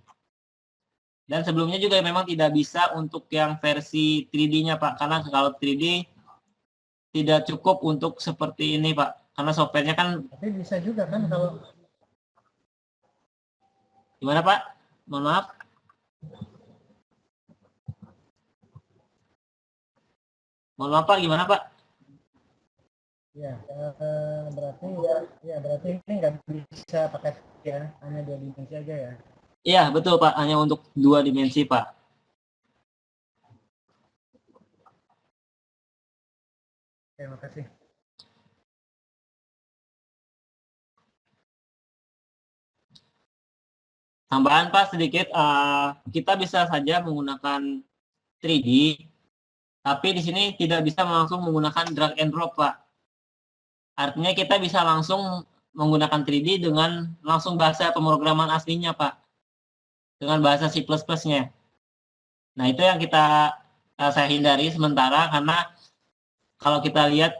Dan sebelumnya juga memang tidak bisa untuk yang versi 3D-nya Pak, karena kalau 3D tidak cukup untuk seperti ini Pak, karena softwarenya kan.
Tapi bisa juga kan kalau.
Gimana Pak? Mohon maaf. Mohon maaf Pak, gimana Pak?
Ya, berarti ini nggak bisa pakai ya, hanya 2 dimensi aja ya.
Iya, betul Pak, hanya untuk 2 dimensi Pak.
Terima kasih.
Tambahan Pak sedikit, kita bisa saja menggunakan 3D, tapi di sini tidak bisa langsung menggunakan drag and drop Pak. Artinya kita bisa langsung menggunakan 3D dengan langsung bahasa pemrograman aslinya Pak, dengan bahasa C++-nya. Nah itu yang saya hindari sementara, karena kalau kita lihat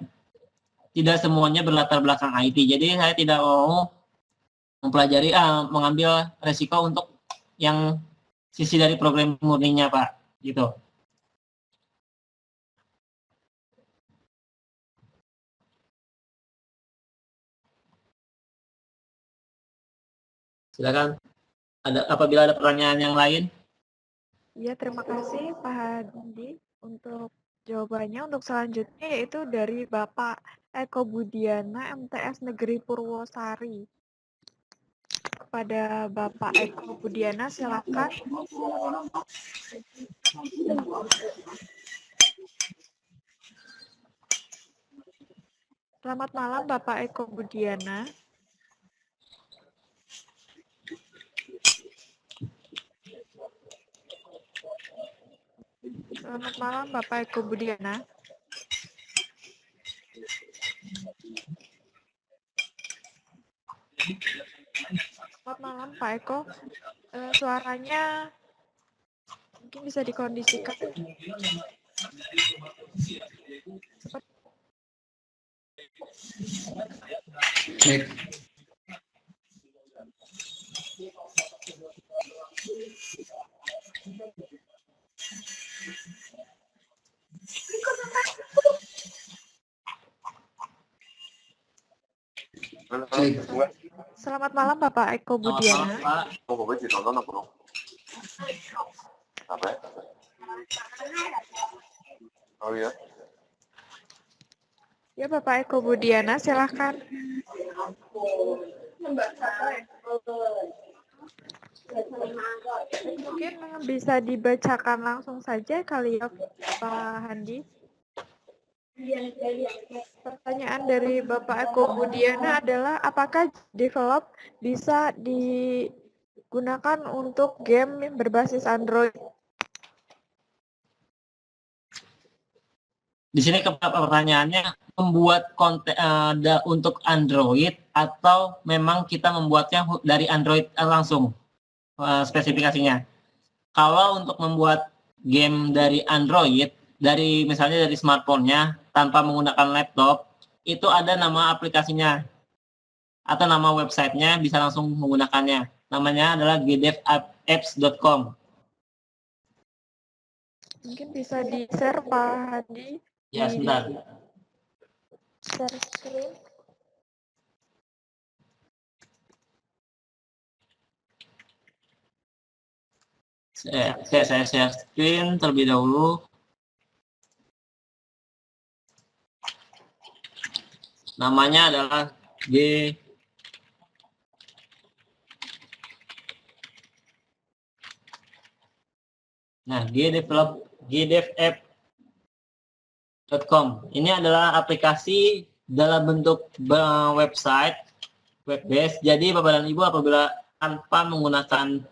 tidak semuanya berlatar belakang IT, jadi saya tidak mau mempelajari mengambil resiko untuk yang sisi dari program murninya Pak, gitu. Silakan, apabila ada pertanyaan yang lain.
Ya, terima kasih Pak Hadi untuk jawabannya. Untuk selanjutnya yaitu dari Bapak Eko Budiana, MTS Negeri Purwosari. Kepada Bapak Eko Budiana, silakan. Selamat malam Bapak Eko Budiana. Selamat malam Bapak Eko Budiana. Selamat malam Pak Eko. Suaranya mungkin bisa dikondisikan. Selamat malam Bapak Eko Budiana.
Oh ya.
Ya Bapak Eko Budiana, silakan. Mungkin bisa dibacakan langsung saja kali ya Pak Handi. Pertanyaan dari Bapak Eko Budiana adalah apakah develop bisa digunakan untuk game berbasis Android?
Di sini pertanyaannya, membuat konten untuk Android atau memang kita membuatnya dari Android langsung spesifikasinya. Kalau untuk membuat game dari Android, misalnya dari smartphone-nya tanpa menggunakan laptop, itu ada nama aplikasinya atau nama websitenya, bisa langsung menggunakannya. Namanya adalah gdevapps.com.
Mungkin bisa di-share Pak Hadi.
Ya, sebentar.
Share screen.
Saya share screen terlebih dahulu. Namanya adalah gdevapp.com. Ini adalah aplikasi dalam bentuk website web based. Jadi Bapak dan Ibu apabila tanpa menggunakan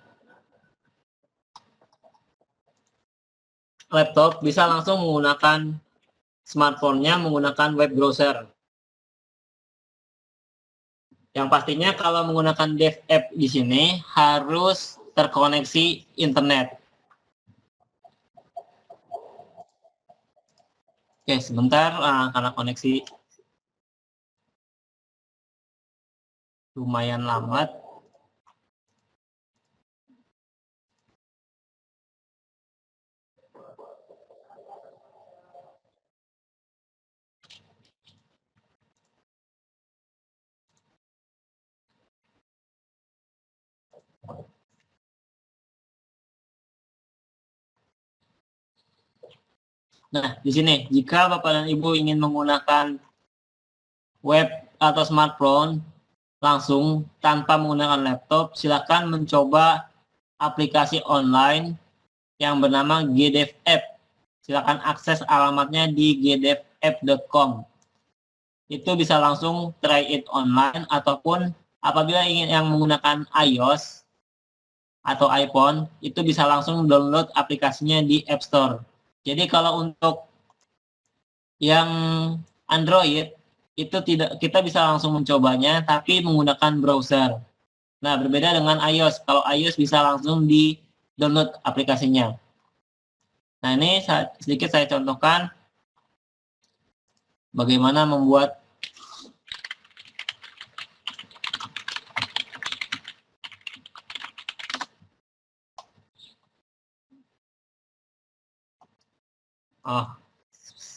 laptop bisa langsung menggunakan smartphone-nya menggunakan web browser. Yang pastinya kalau menggunakan dev app di sini harus terkoneksi internet. Oke, sebentar karena koneksi lumayan lambat. Nah, di sini jika Bapak dan Ibu ingin menggunakan web atau smartphone langsung tanpa menggunakan laptop, silakan mencoba aplikasi online yang bernama GDev App. Silakan akses alamatnya di gdevapp.com. Itu bisa langsung try it online, ataupun apabila ingin yang menggunakan iOS atau iPhone, itu bisa langsung download aplikasinya di App Store. Jadi kalau untuk yang Android itu tidak, kita bisa langsung mencobanya tapi menggunakan browser. Nah, berbeda dengan iOS. Kalau iOS bisa langsung di download aplikasinya. Nah, ini sedikit saya contohkan bagaimana membuat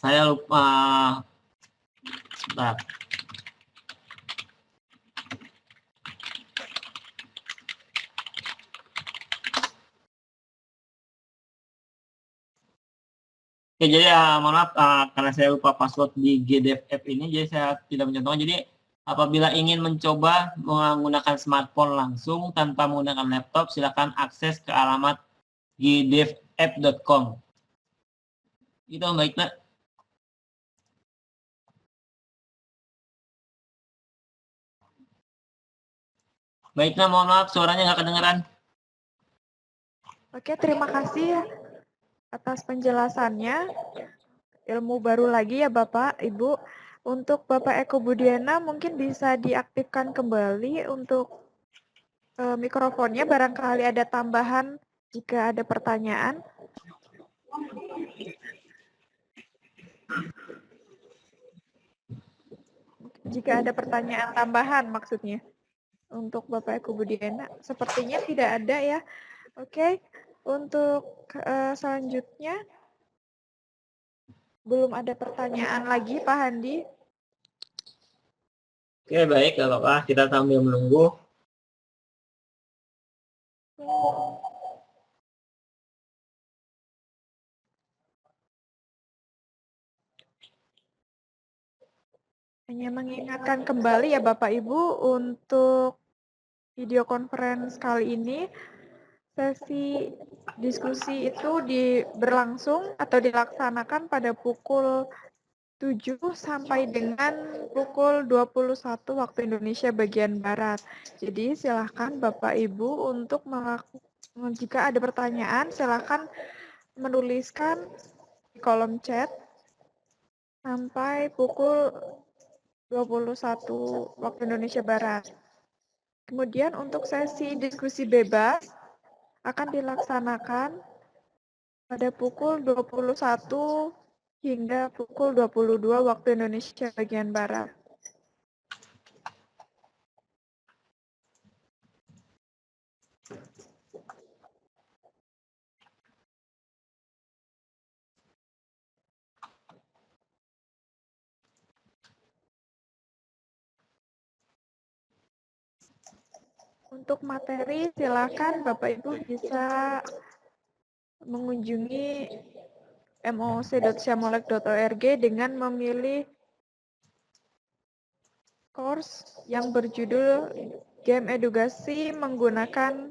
saya lupa. Sebentar. Oke, jadi mohon maaf karena saya lupa password di GDev App ini, jadi saya tidak mencontohkan. Jadi apabila ingin mencoba menggunakan smartphone langsung tanpa menggunakan laptop, silakan akses ke alamat gdevapp.com. Itu baik, Nak. Baik, Nak, mohon maaf suaranya nggak kedengeran.
Oke, terima kasih atas penjelasannya. Ilmu baru lagi ya Bapak, Ibu. Untuk Bapak Eko Budiana mungkin bisa diaktifkan kembali untuk mikrofonnya, barangkali ada tambahan jika ada pertanyaan. Jika ada pertanyaan tambahan maksudnya untuk Bapak Eko Budiana, sepertinya tidak ada ya. Oke, untuk selanjutnya belum ada pertanyaan lagi Pak Handi.
Oke, baik, kalau kita sambil menunggu.
Hanya mengingatkan kembali ya Bapak Ibu, untuk video conference kali ini sesi diskusi itu berlangsung atau dilaksanakan pada pukul 7 sampai dengan pukul 21 waktu Indonesia bagian Barat. Jadi silahkan Bapak Ibu untuk jika ada pertanyaan silahkan menuliskan di kolom chat sampai pukul 21 waktu Indonesia Barat. Kemudian untuk sesi diskusi bebas akan dilaksanakan pada pukul 21 hingga pukul 22 waktu Indonesia bagian Barat. Untuk materi, silakan Bapak Ibu bisa mengunjungi moc.syamolek.org dengan memilih course yang berjudul Game Edukasi menggunakan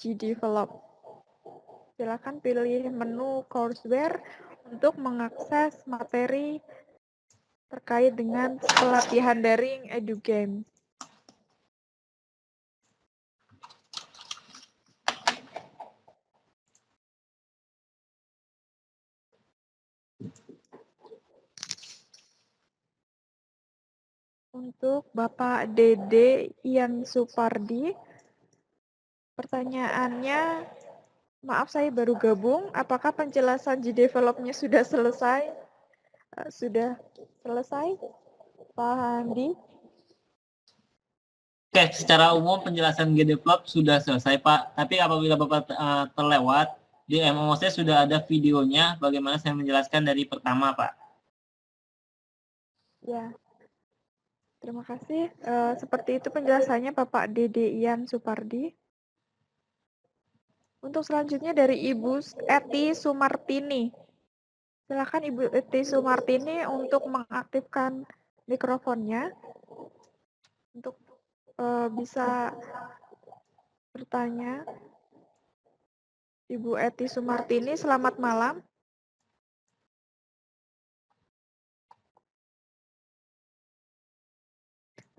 GDevelop. Silakan pilih menu courseware untuk mengakses materi terkait dengan pelatihan daring EduGame. untuk Bapak Dede Ian Supardi. Pertanyaannya, maaf saya baru gabung, apakah penjelasan G-Develop-nya sudah selesai? Sudah selesai, Pak Handi?
Oke, secara umum penjelasan G-Develop sudah selesai, Pak. Tapi apabila Bapak terlewat, di MOC sudah ada videonya bagaimana saya menjelaskan dari pertama, Pak.
Ya, terima kasih. Seperti itu penjelasannya Bapak Dede Ian Supardi. Untuk selanjutnya dari Ibu Eti Sumartini. Silakan Ibu Eti Sumartini untuk mengaktifkan mikrofonnya untuk bisa bertanya. Ibu Eti Sumartini, selamat malam.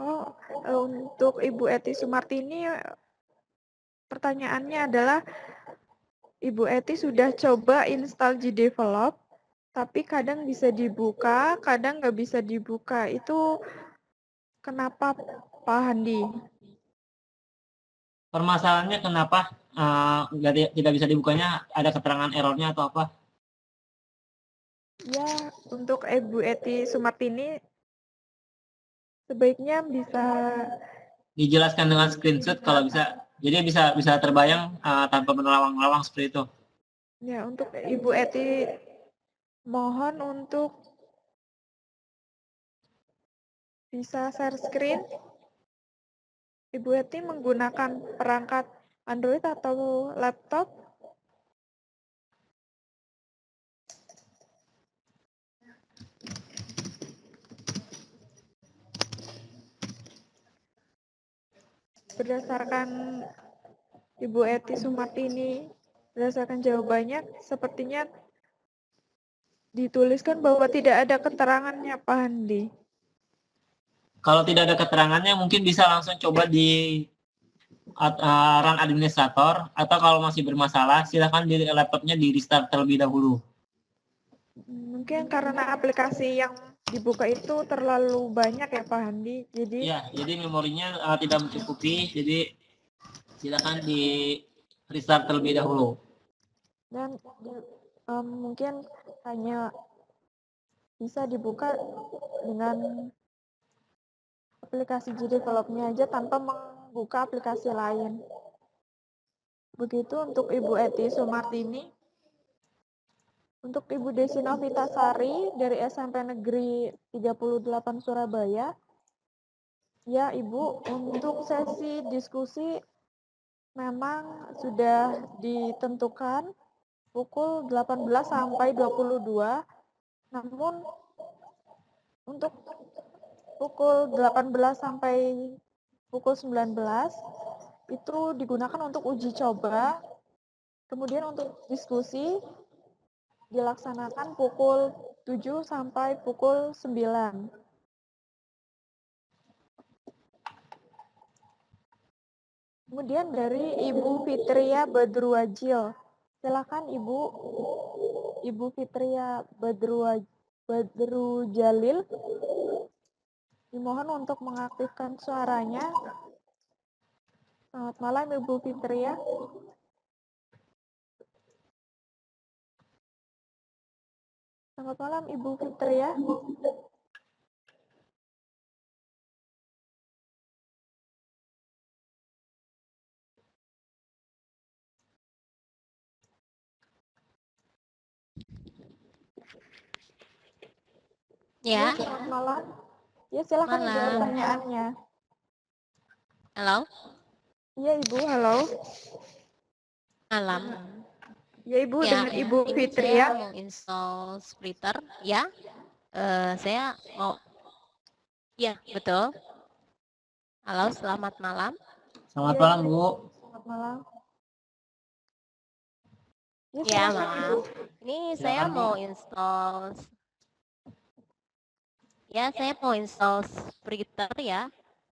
Oh, untuk Ibu Eti Sumartini, pertanyaannya adalah Ibu Eti sudah coba install G-Develop, tapi kadang bisa dibuka, kadang nggak bisa dibuka. Itu kenapa, Pak Handi?
Permasalahannya kenapa tidak bisa dibukanya? Ada keterangan errornya atau apa?
Ya, untuk Ibu Eti Sumartini, sebaiknya bisa
Dijelaskan dengan screenshot kalau bisa. Jadi bisa terbayang tanpa menerawang-lawang seperti itu.
ya, untuk Ibu Eti mohon untuk bisa share screen. Ibu Eti menggunakan perangkat Android atau laptop? Berdasarkan Ibu Eti Sumartini, berdasarkan jawabannya, sepertinya dituliskan bahwa tidak ada keterangannya, Pak Handi.
Kalau tidak ada keterangannya, mungkin bisa langsung coba di run administrator, atau kalau masih bermasalah, silakan di laptopnya di restart terlebih dahulu.
Mungkin karena aplikasi yang dibuka itu terlalu banyak ya Pak Handi,
jadi memorinya tidak mencukupi, jadi silakan di restart terlebih dahulu.
Dan mungkin hanya bisa dibuka dengan aplikasi G-Develop-nya aja tanpa membuka aplikasi lain. Begitu untuk Ibu Eti Sumartini. Untuk Ibu Desi Novitasari dari SMP Negeri 38 Surabaya. Ya Ibu, untuk sesi diskusi memang sudah ditentukan pukul 18 sampai 22. Namun untuk pukul 18 sampai pukul 19 itu digunakan untuk uji coba. Kemudian untuk diskusi dilaksanakan pukul 7 sampai pukul 9. Kemudian dari Ibu Fitria Badruwajil. Silakan Ibu Fitria Badrujalil. Dimohon untuk mengaktifkan suaranya. Selamat malam Ibu Fitria. Selamat malam Ibu Fitria.
Ya.
Selamat malam. Ya silakan Ibu pertanyaannya.
Halo.
Iya Ibu, halo.
Malam.
Ya Ibu,
Ya,
dengan Ibu
ini
Fitria.
saya mau install splitter, ya. Saya mau. Ya, betul. Halo, selamat malam.
Selamat malam, Bu.
Selamat malam.
Ya, maaf. Ini saya mau install. Ya, saya mau install splitter ya.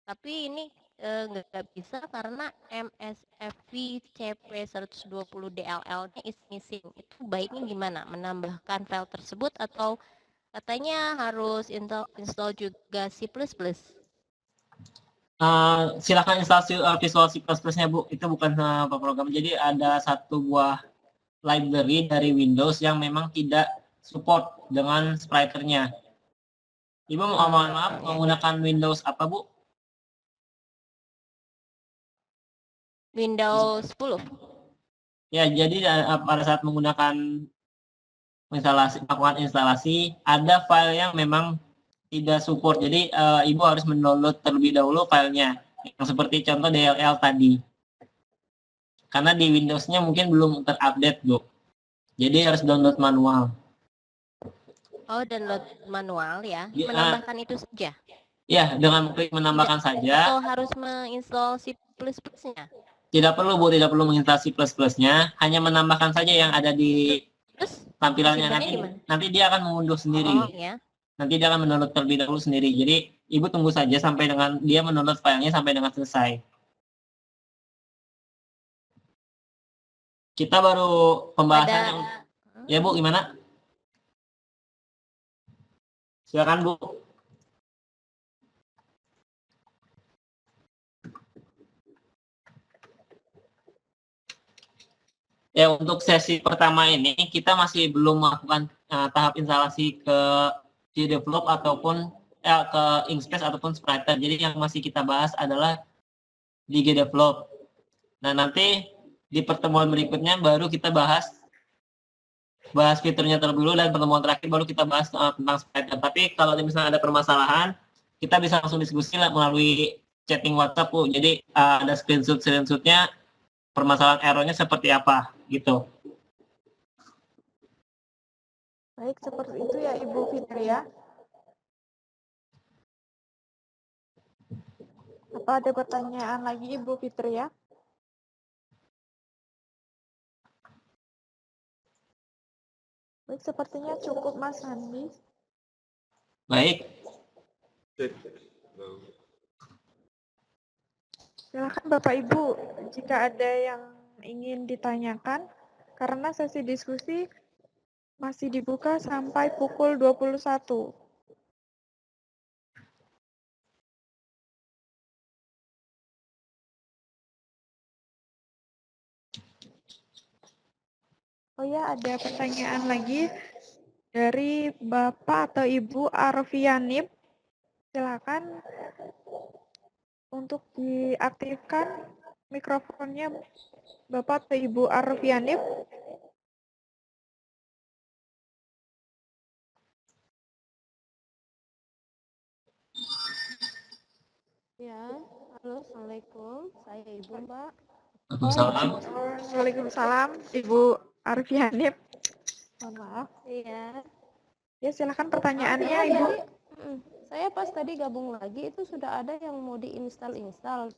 Tapi ini nggak bisa karena MSFV CP120 DLL-nya is missing. Itu baiknya gimana? Menambahkan file tersebut atau katanya harus install juga C++?
Silakan instalasi Visual C++ nya Bu, itu bukan program. Jadi ada satu buah library dari Windows yang memang tidak support dengan spriternya. Ibu mohon maaf menggunakan Windows apa Bu?
Windows 10.
Ya, jadi pada saat menggunakan melakukan instalasi, ada file yang memang tidak support. Jadi Ibu harus mendownload terlebih dahulu filenya, yang seperti contoh DLL tadi. Karena di Windows-nya mungkin belum terupdate, Bu. Jadi harus download manual.
Oh, download manual ya.
Ya,
Menambahkan itu saja.
Ya, dengan klik menambahkan saja.
Atau harus menginstal C++-nya?
Tidak perlu, Bu, tidak perlu menginstal C++-nya, hanya menambahkan saja yang ada di
Terus
tampilannya.
simpannya
Nanti dia akan mengunduh sendiri.
Oh, ya.
Nanti dia akan mendownload terlebih dahulu sendiri. Jadi Ibu tunggu saja sampai dengan dia mendownload filenya sampai dengan selesai. Kita baru pembahasannya. Ya Bu, gimana? Silakan Bu. Ya, untuk sesi pertama ini kita masih belum melakukan tahap instalasi ke GDevelop ataupun ke Inkscape ataupun Spriter. Jadi yang masih kita bahas adalah di GDevelop. Nah, nanti di pertemuan berikutnya baru kita bahas fiturnya terlebih dahulu, dan pertemuan terakhir baru kita bahas tentang Spriter. Tapi kalau misalnya ada permasalahan, kita bisa langsung diskusi melalui chatting WhatsApp, Bu. Jadi ada screenshot-nya, permasalahan errornya seperti apa, gitu.
Baik, seperti itu ya Ibu Fitria. Apa ada pertanyaan lagi Ibu Fitria? Baik, sepertinya cukup Mas Andi.
Baik.
Silakan Bapak Ibu, jika ada yang ingin ditanyakan, karena sesi diskusi masih dibuka sampai pukul 21. Oh ya, ada pertanyaan lagi dari Bapak atau Ibu Arfianip. Silakan untuk diaktifkan mikrofonnya Bapak atau Ibu Arfianip.
Ya, halo, Assalamualaikum. Saya Ibu, Mbak.
Waalaikumsalam, Ibu Arfianip. Mohon maaf.
Iya.
Ya, silakan pertanyaannya, Ibu.
Saya pas tadi gabung lagi itu sudah ada yang mau diinstal,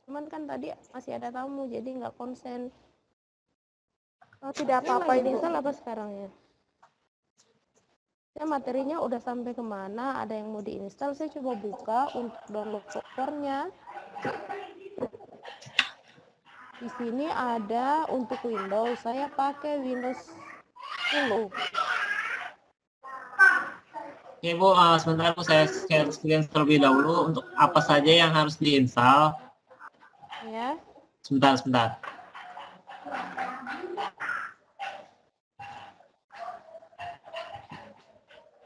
cuman kan tadi masih ada tamu jadi nggak konsen.
Oh, tidak apa-apa Ibu.
Diinstal apa sekarang ya? Saya materinya udah sampai kemana, ada yang mau diinstal, saya coba buka untuk download softwarenya. Di sini ada untuk Windows, saya pakai Windows 10.
Oke Bu, sebentar Bu, saya share screen terlebih dahulu untuk apa saja yang harus diinstal.
Ya.
Sebentar.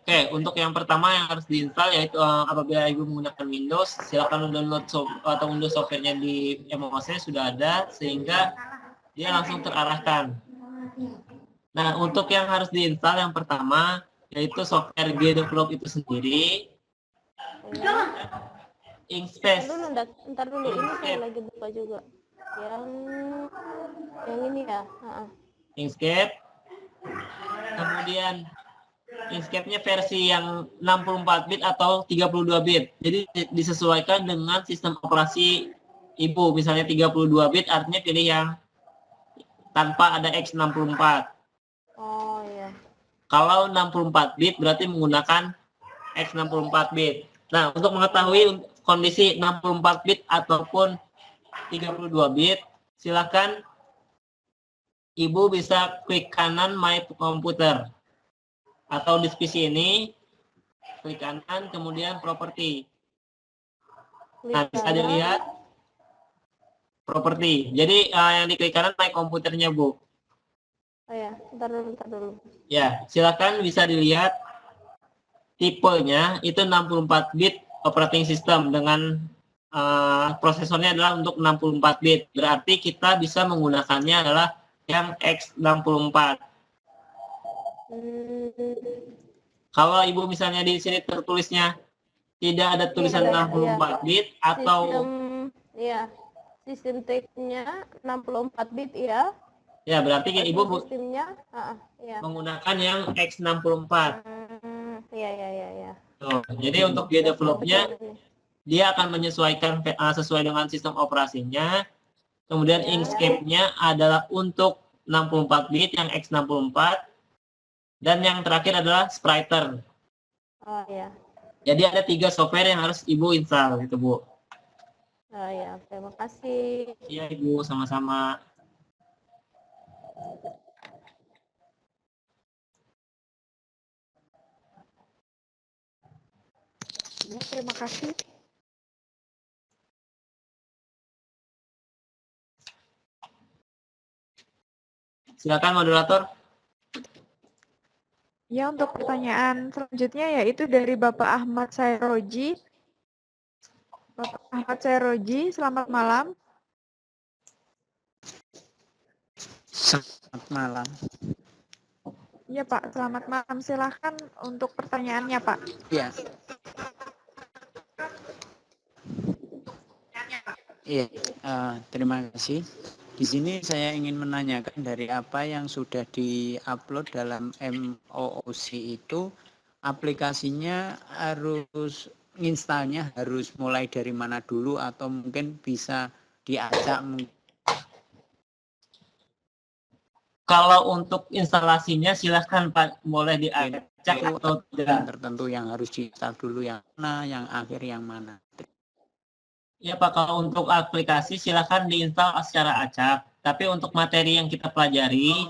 Oke, untuk yang pertama yang harus diinstal yaitu apabila Ibu menggunakan Windows, silakan download atau unduh softwarenya di MOS sudah ada sehingga dia langsung terarahkan. Nah, untuk yang harus diinstal yang pertama yaitu software GDevelop itu sendiri. Inkscape.
Ntar dulu, ini saya lagi buka juga. Yang ini ya.
Inkscape. Kemudian Inkscape-nya versi yang 64 bit atau 32 bit. Jadi disesuaikan dengan sistem operasi Ibu. Misalnya 32 bit artinya pilih yang tanpa ada X64.
Oh iya.
Kalau 64 bit berarti menggunakan X64 bit. Nah, untuk mengetahui kondisi 64 bit ataupun 32 bit, silakan Ibu bisa klik kanan My Computer. Atau di PC ini, klik kanan, kemudian Property. Nah, bisa dilihat properti. Jadi yang diklik kanan My komputernya, Bu.
Oh ya, bentar dulu.
Ya, silakan bisa dilihat tipenya itu 64 bit operating system dengan prosesornya adalah untuk 64 bit. Berarti kita bisa menggunakannya adalah yang X64. Kalau Ibu misalnya di sini tertulisnya tidak ada tulisan 64 bit atau
Sistem teksnya 64 bit ya.
ya berarti Ibu
Sistemnya
menggunakan yang X64.
Iya.
Tuh, jadi untuk dia developnya dia akan menyesuaikan sesuai dengan sistem operasinya. Kemudian Inkscape-nya adalah untuk 64 bit yang X64 dan yang terakhir adalah Spriter.
Oh ya.
Jadi ada 3 software yang harus Ibu install gitu, Bu.
Oh ya, terima kasih.
Iya, Ibu, sama-sama.
Ya, terima kasih.
Silakan moderator.
Ya, untuk pertanyaan selanjutnya yaitu dari Bapak Ahmad Sairoji. Bapak Ahmad Sairoji, selamat malam.
Selamat malam.
Iya Pak, selamat malam. Silahkan untuk pertanyaannya Pak.
Ya. Iya, terima kasih. Di sini saya ingin menanyakan dari apa yang sudah di-upload dalam MOOC itu, aplikasinya harus installnya harus mulai dari mana dulu atau mungkin bisa diacak.
Kalau untuk instalasinya silahkan Pak, boleh diacak atau tidak.
Tertentu yang harus diinstal dulu yang mana, yang akhir yang mana.
Ya Pak, kalau untuk aplikasi silahkan diinstal secara acak. Tapi untuk materi yang kita pelajari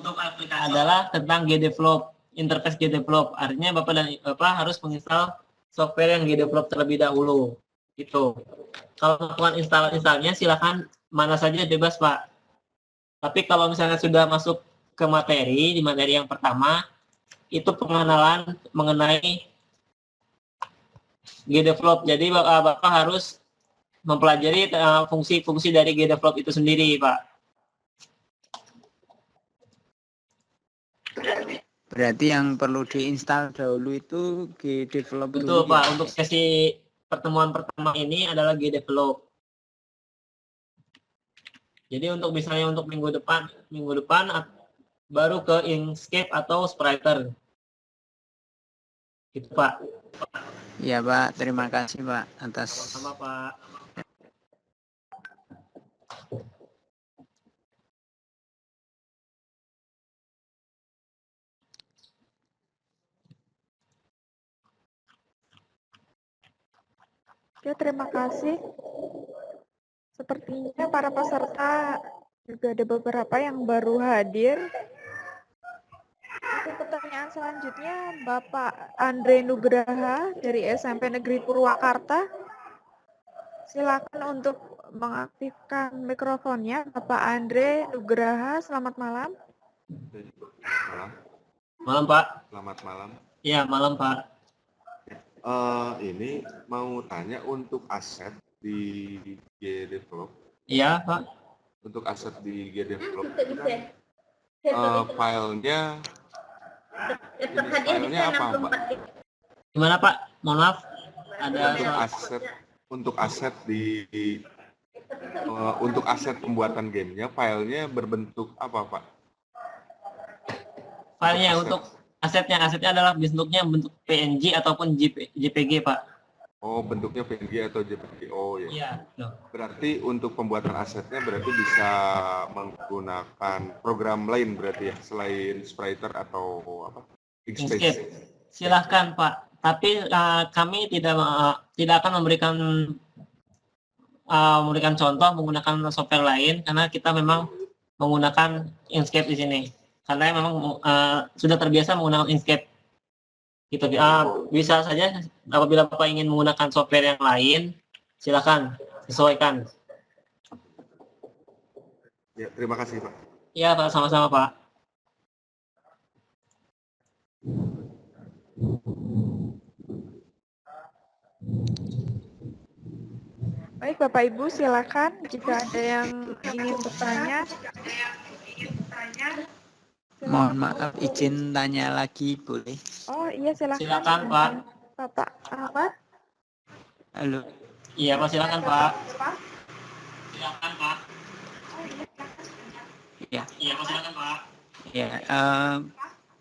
adalah tentang GDevelop, interface GDevelop. Artinya Bapak dan Bapak harus menginstal software yang GDevelop terlebih dahulu. Gitu. Kalau melakukan installnya silahkan mana saja bebas Pak. Tapi kalau misalnya sudah masuk ke materi, di materi yang pertama, itu pengenalan mengenai GDevelop. Jadi Bapak harus mempelajari fungsi-fungsi dari GDevelop itu sendiri, Pak.
Berarti yang perlu diinstal dahulu itu GDevelop.
Betul, Pak. Ya? Untuk sesi pertemuan pertama ini adalah GDevelop. Jadi untuk misalnya untuk minggu depan baru ke Inkscape atau Spriter. Gitu, Pak.
Ya, Pak. Terima kasih, Pak, atas.
Sama, Pak.
Oke, terima kasih. Sepertinya para peserta juga ada beberapa yang baru hadir. Untuk pertanyaan selanjutnya, Bapak Andre Nugraha dari SMP Negeri Purwakarta. Silakan untuk mengaktifkan mikrofonnya. Bapak Andre Nugraha, selamat malam.
Malam.
Malam, Pak.
Selamat malam.
Iya, malam, Pak.
Ini mau tanya untuk aset di GDevelop.
Iya, Pak.
Untuk aset di GDevelop filenya apa, Pak?
Gimana, Pak? Mohon maaf.
Untuk aset untuk aset pembuatan gamenya, filenya berbentuk apa, Pak?
Filenya untuk asetnya adalah bentuknya bentuk PNG ataupun JPG, Pak.
Oh, bentuknya PNG atau JPG. Oh, ya.
Iya.
Berarti untuk pembuatan asetnya berarti bisa menggunakan program lain berarti ya, selain Spriter atau apa?
Inkscape. Silahkan, Pak. Tapi kami tidak akan memberikan contoh menggunakan software lain karena kita memang menggunakan Inkscape di sini. Karena memang sudah terbiasa menggunakan Inkscape. Gitu. Bisa saja apabila Bapak ingin menggunakan software yang lain, silakan sesuaikan.
Ya, terima kasih Pak.
Iya Pak, sama-sama Pak.
Baik, Bapak Ibu, silakan jika ada yang ingin bertanya.
Mohon maaf, izin tanya lagi boleh?
Oh iya, silakan.
Silakan Pak.
Bapak Ahmad.
Halo.
Iya Pak, silakan Pak. Silakan Pak.
Ya.
Iya Pak, silakan Pak.
Ya,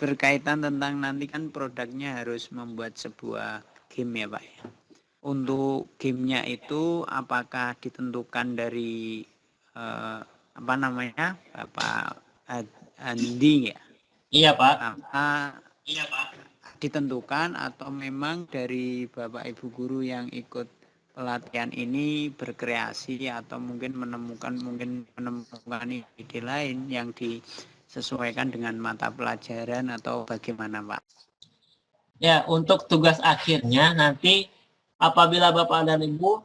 berkaitan tentang nanti kan produknya harus membuat sebuah game ya Pak ya. Untuk gamenya itu apakah ditentukan dari apa namanya Bapak Andi ya?
Iya Pak.
Iya Pak. Ditentukan atau memang dari Bapak Ibu guru yang ikut pelatihan ini berkreasi atau mungkin menemukan ide lain yang disesuaikan dengan mata pelajaran atau bagaimana Pak?
Ya, untuk tugas akhirnya nanti apabila Bapak dan Ibu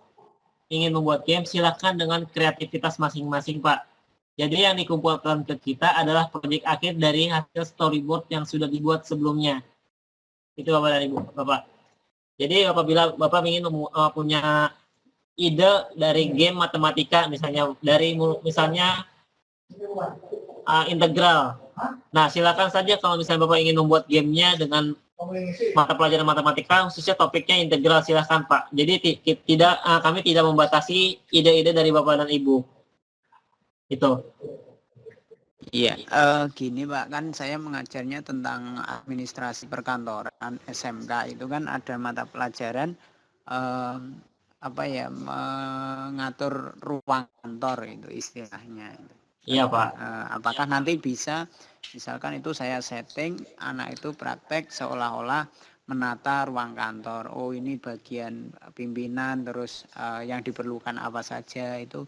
ingin membuat game, silakan dengan kreativitas masing-masing Pak. Jadi yang dikumpulkan ke kita adalah proyek akhir dari hasil storyboard yang sudah dibuat sebelumnya. Itu Bapak dan Ibu, Bapak. Jadi apabila Bapak ingin punya ide dari game matematika, misalnya integral. Nah, silakan saja kalau misalnya Bapak ingin membuat gamenya dengan mata pelajaran matematika, khususnya topiknya integral, silakan Pak. Jadi kami tidak membatasi ide-ide dari Bapak dan Ibu. Itu.
Iya, gini Pak, kan saya mengajarnya tentang administrasi perkantoran SMK, itu kan ada mata pelajaran mengatur ruang kantor itu istilahnya.
Iya Pak.
Apakah nanti bisa, misalkan itu saya setting, anak itu praktek seolah-olah menata ruang kantor. Oh ini bagian pimpinan, terus yang diperlukan apa saja itu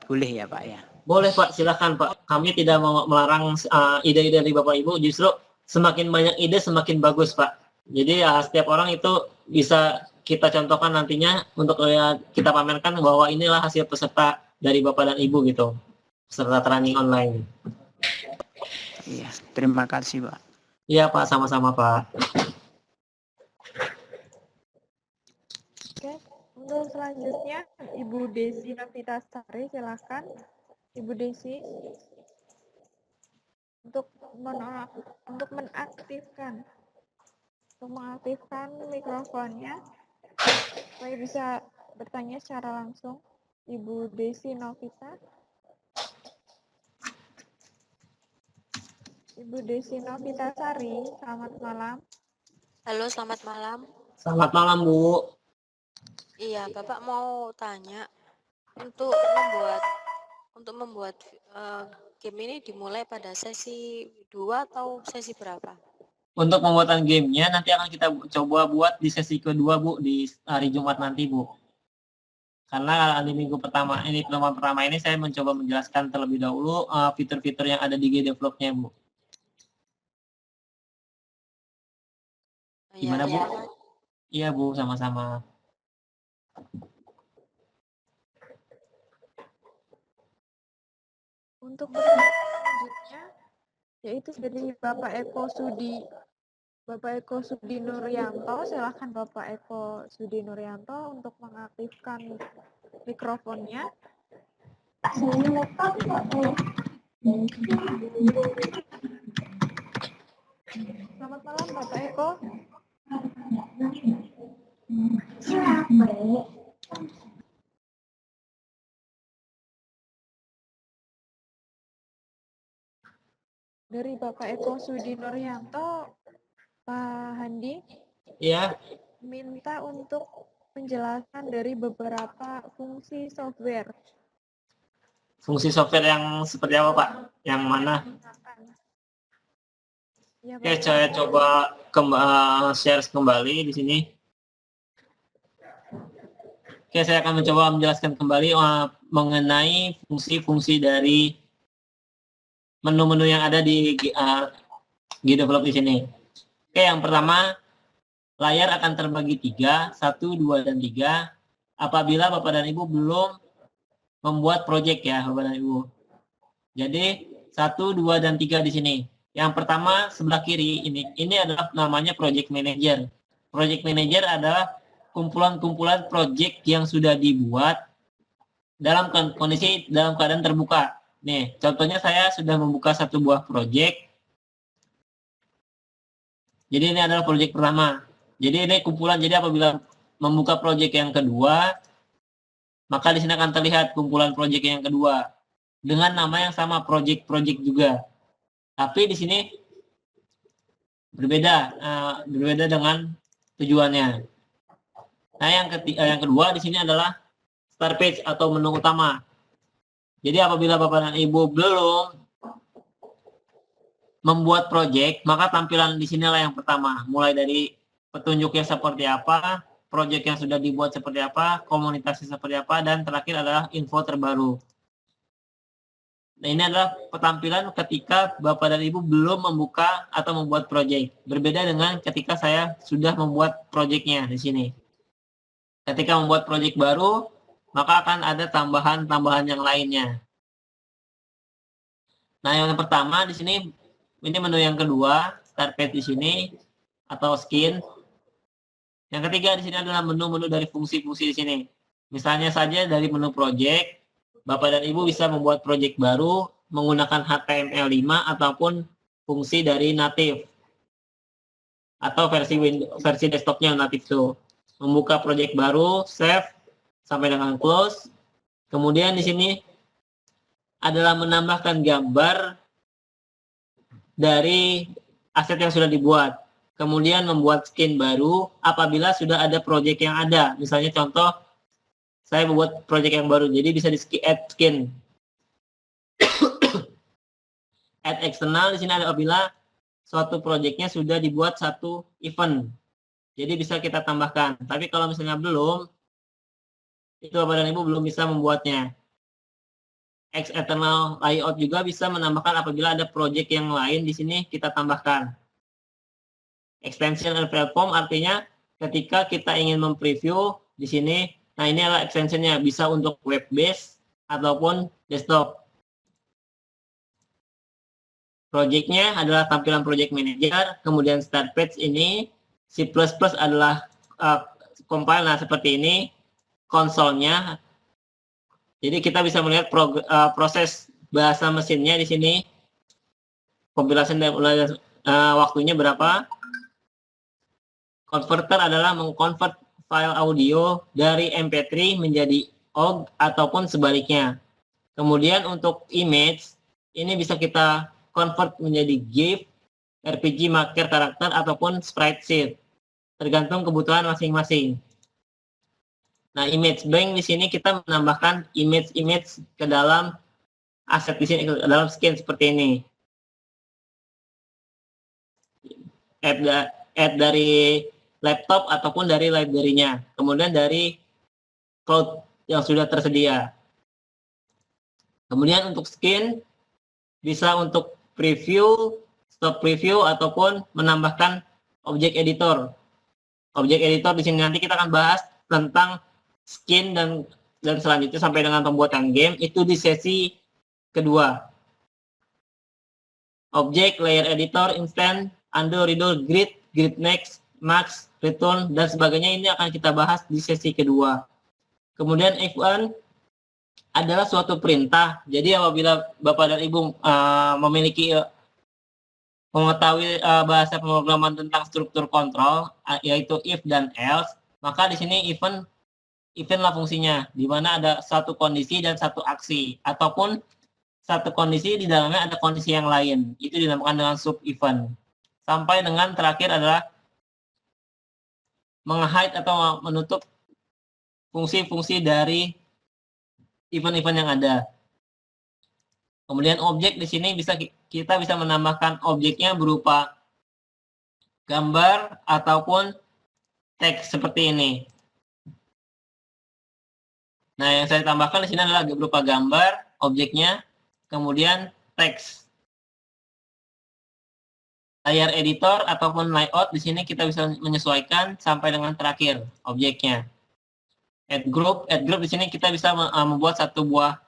boleh ya Pak ya?
Boleh Pak, silakan Pak. Kami tidak mau melarang ide-ide dari Bapak Ibu, justru semakin banyak ide semakin bagus Pak. Jadi setiap orang itu bisa kita contohkan nantinya untuk kita pamerkan bahwa inilah hasil peserta dari Bapak dan Ibu gitu. Peserta training online.
Iya, terima kasih Pak.
Iya Pak, sama-sama Pak.
Oke, untuk selanjutnya Ibu Desi Novitasari, silakan. Ibu Desi, untuk mengaktifkan mikrofonnya supaya bisa bertanya secara langsung. Ibu Desi Novita. Ibu Desi Novitasari, selamat malam.
Halo, selamat malam.
Selamat malam Bu.
Iya, Bapak mau tanya untuk membuat game ini dimulai pada sesi 2 atau sesi berapa?
Untuk pembuatan gamenya nanti akan kita coba buat di sesi kedua Bu, di hari Jumat nanti Bu. Karena di minggu pertama ini saya mencoba menjelaskan terlebih dahulu fitur-fitur yang ada di GDevelop-nya Bu. Gimana Bu? Iya Bu, sama-sama.
Untuk pertanyaan selanjutnya, yaitu dari Bapak Eko Sudi Nuryanto. Silakan Bapak Eko Sudi Nuryanto untuk mengaktifkan mikrofonnya. Selamat malam Bapak Eko. Dari Bapak Eko Sudi Nuryanto, Pak Handi,
Iya.
minta untuk penjelasan dari beberapa fungsi software.
Fungsi software yang seperti apa Pak? Yang mana?
Ya,
Oke, saya coba share kembali di sini. Oke, saya akan mencoba menjelaskan kembali mengenai fungsi-fungsi dari menu-menu yang ada di GDevelop di sini. Oke, yang pertama, layar akan terbagi 3, 1, 2, dan 3. Apabila Bapak dan Ibu belum membuat project ya, Bapak dan Ibu. Jadi 1, 2, dan 3 di sini. Yang pertama sebelah kiri ini adalah namanya project manager. Project manager adalah kumpulan-kumpulan project yang sudah dibuat dalam kondisi dalam keadaan terbuka. Nih, contohnya saya sudah membuka satu buah project. Jadi ini adalah project pertama. Jadi ini kumpulan. Jadi apabila membuka project yang kedua, maka di sini akan terlihat kumpulan project yang kedua dengan nama yang sama, project-project juga. Tapi di sini berbeda dengan tujuannya. Nah, yang kedua di sini adalah start page atau menu utama. Jadi apabila Bapak dan Ibu belum membuat project, maka tampilan di sinilah yang pertama. Mulai dari petunjuknya seperti apa, project yang sudah dibuat seperti apa, komunitasnya seperti apa, dan terakhir adalah info terbaru. Nah, ini adalah tampilan ketika Bapak dan Ibu belum membuka atau membuat project. Berbeda dengan ketika saya sudah membuat projectnya di sini. Ketika membuat project baru, maka akan ada tambahan-tambahan yang lainnya. Nah, yang pertama di sini, ini menu yang kedua, start page di sini, atau skin. Yang ketiga di sini adalah menu-menu dari fungsi-fungsi di sini. Misalnya saja dari menu project, Bapak dan Ibu bisa membuat project baru menggunakan HTML5 ataupun fungsi dari native atau versi desktopnya native itu. Membuka project baru, save sampai dengan close. Kemudian di sini adalah menambahkan gambar dari aset yang sudah dibuat. Kemudian membuat skin baru apabila sudah ada project yang ada. Misalnya contoh, saya membuat project yang baru, jadi bisa di add skin. Add eksternal di sini ada apabila suatu projectnya sudah dibuat satu event. Jadi bisa kita tambahkan. Tapi kalau misalnya belum, itu Bapak dan Ibu belum bisa membuatnya. External layout juga bisa menambahkan apabila ada project yang lain di sini kita tambahkan. Extension and platform artinya ketika kita ingin mempreview di sini, nah ini adalah extensionnya, bisa untuk web base ataupun desktop. Projectnya adalah tampilan project manager, kemudian start page ini, C++ adalah compile, nah seperti ini, konsolnya. Jadi kita bisa melihat proses bahasa mesinnya di sini, kompilasi waktunya berapa. Converter adalah mengkonvert file audio dari MP3 menjadi OGG ataupun sebaliknya. Kemudian untuk image, ini bisa kita convert menjadi GIF, RPG marker karakter, ataupun sprite sheet. Tergantung kebutuhan masing-masing. Nah, image bank di sini kita menambahkan image-image ke dalam aset di sini, ke dalam skin seperti ini. Add dari laptop ataupun dari library-nya. Kemudian dari cloud yang sudah tersedia. Kemudian untuk skin bisa untuk preview, stop preview, ataupun menambahkan object editor. Object editor di sini nanti kita akan bahas tentang skin dan selanjutnya sampai dengan pembuatan game itu di sesi kedua. Object, layer editor, instant, undo, redo, grid, grid next, max, return, dan sebagainya ini akan kita bahas di sesi kedua. Kemudian F1 adalah suatu perintah. Jadi apabila Bapak dan Ibu memiliki mengetahui bahasa pemrograman tentang struktur kontrol, yaitu if dan else, maka di sini eventlah fungsinya, di mana ada satu kondisi dan satu aksi, ataupun satu kondisi di dalamnya ada kondisi yang lain. Itu dinamakan dengan sub event. Sampai dengan terakhir adalah meng-hide atau menutup fungsi-fungsi dari event-event yang ada. Kemudian objek di sini kita bisa menambahkan objeknya berupa gambar ataupun teks seperti ini. Nah, yang saya tambahkan di sini adalah berupa gambar objeknya, kemudian teks. Layar editor ataupun layout di sini kita bisa menyesuaikan sampai dengan terakhir objeknya. Add group di sini kita bisa membuat satu buah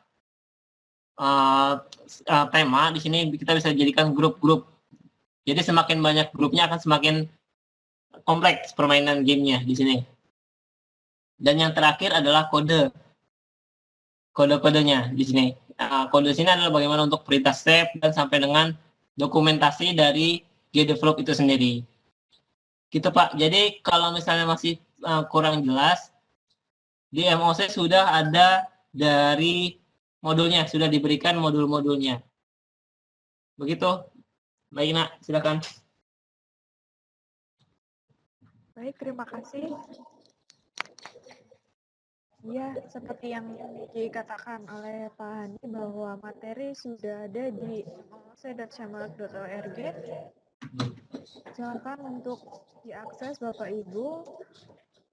tema di sini kita bisa jadikan grup-grup. Jadi semakin banyak grupnya akan semakin kompleks permainan gamenya di sini. Dan yang terakhir adalah kode-kodenya di sini. Kode di sini adalah bagaimana untuk perintah step dan sampai dengan dokumentasi dari GDevelop itu sendiri. Gitu Pak. Jadi kalau misalnya masih kurang jelas, di MOC sudah ada dari modulnya, sudah diberikan modul-modulnya. Begitu. Baik Nak, silakan.
Baik, terima kasih. Ya, seperti yang dikatakan oleh Pak Hani bahwa materi sudah ada di moc.syamalak.org. Silakan untuk diakses Bapak Ibu.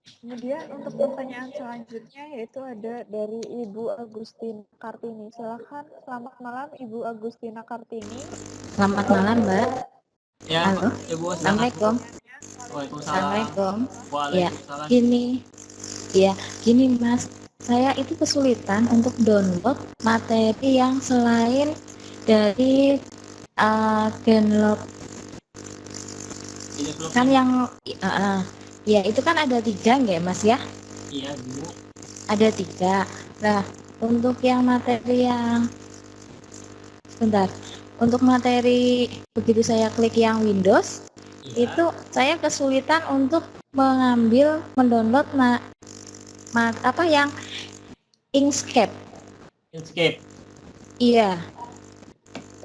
Kemudian untuk pertanyaan selanjutnya yaitu ada dari Ibu Agustina Kartini. Silakan, selamat malam Ibu Agustina Kartini.
Selamat malam, Mbak.
Ya,
Halo.
Ibu,
Assalamualaikum.
Waalaikumsalam.
Ya, gini Mas, saya itu kesulitan untuk download materi yang selain dari Genlock. Kan yang ya itu kan ada 3 nggak Mas ya?
Iya Bu.
Ada 3. Nah, untuk yang materi yang untuk materi begitu saya klik yang Windows, itu saya kesulitan untuk mendownload yang Inkscape.
Inkscape.
Iya.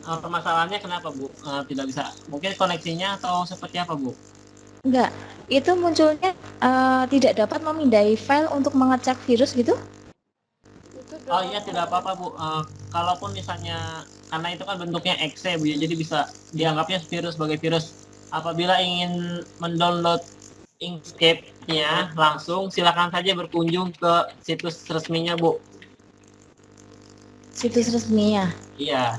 Permasalahannya kenapa Bu? Tidak bisa. Mungkin koneksinya atau seperti apa Bu?
Enggak. Itu munculnya tidak dapat memindai file untuk mengecek virus gitu.
Oh iya, tidak apa-apa Bu. Kalaupun misalnya karena itu kan bentuknya exe Bu ya, jadi bisa dianggapnya virus sebagai virus. Apabila ingin mendownload Inkscape-nya langsung, silakan saja berkunjung ke situs resminya Bu.
Situs resminya?
Iya.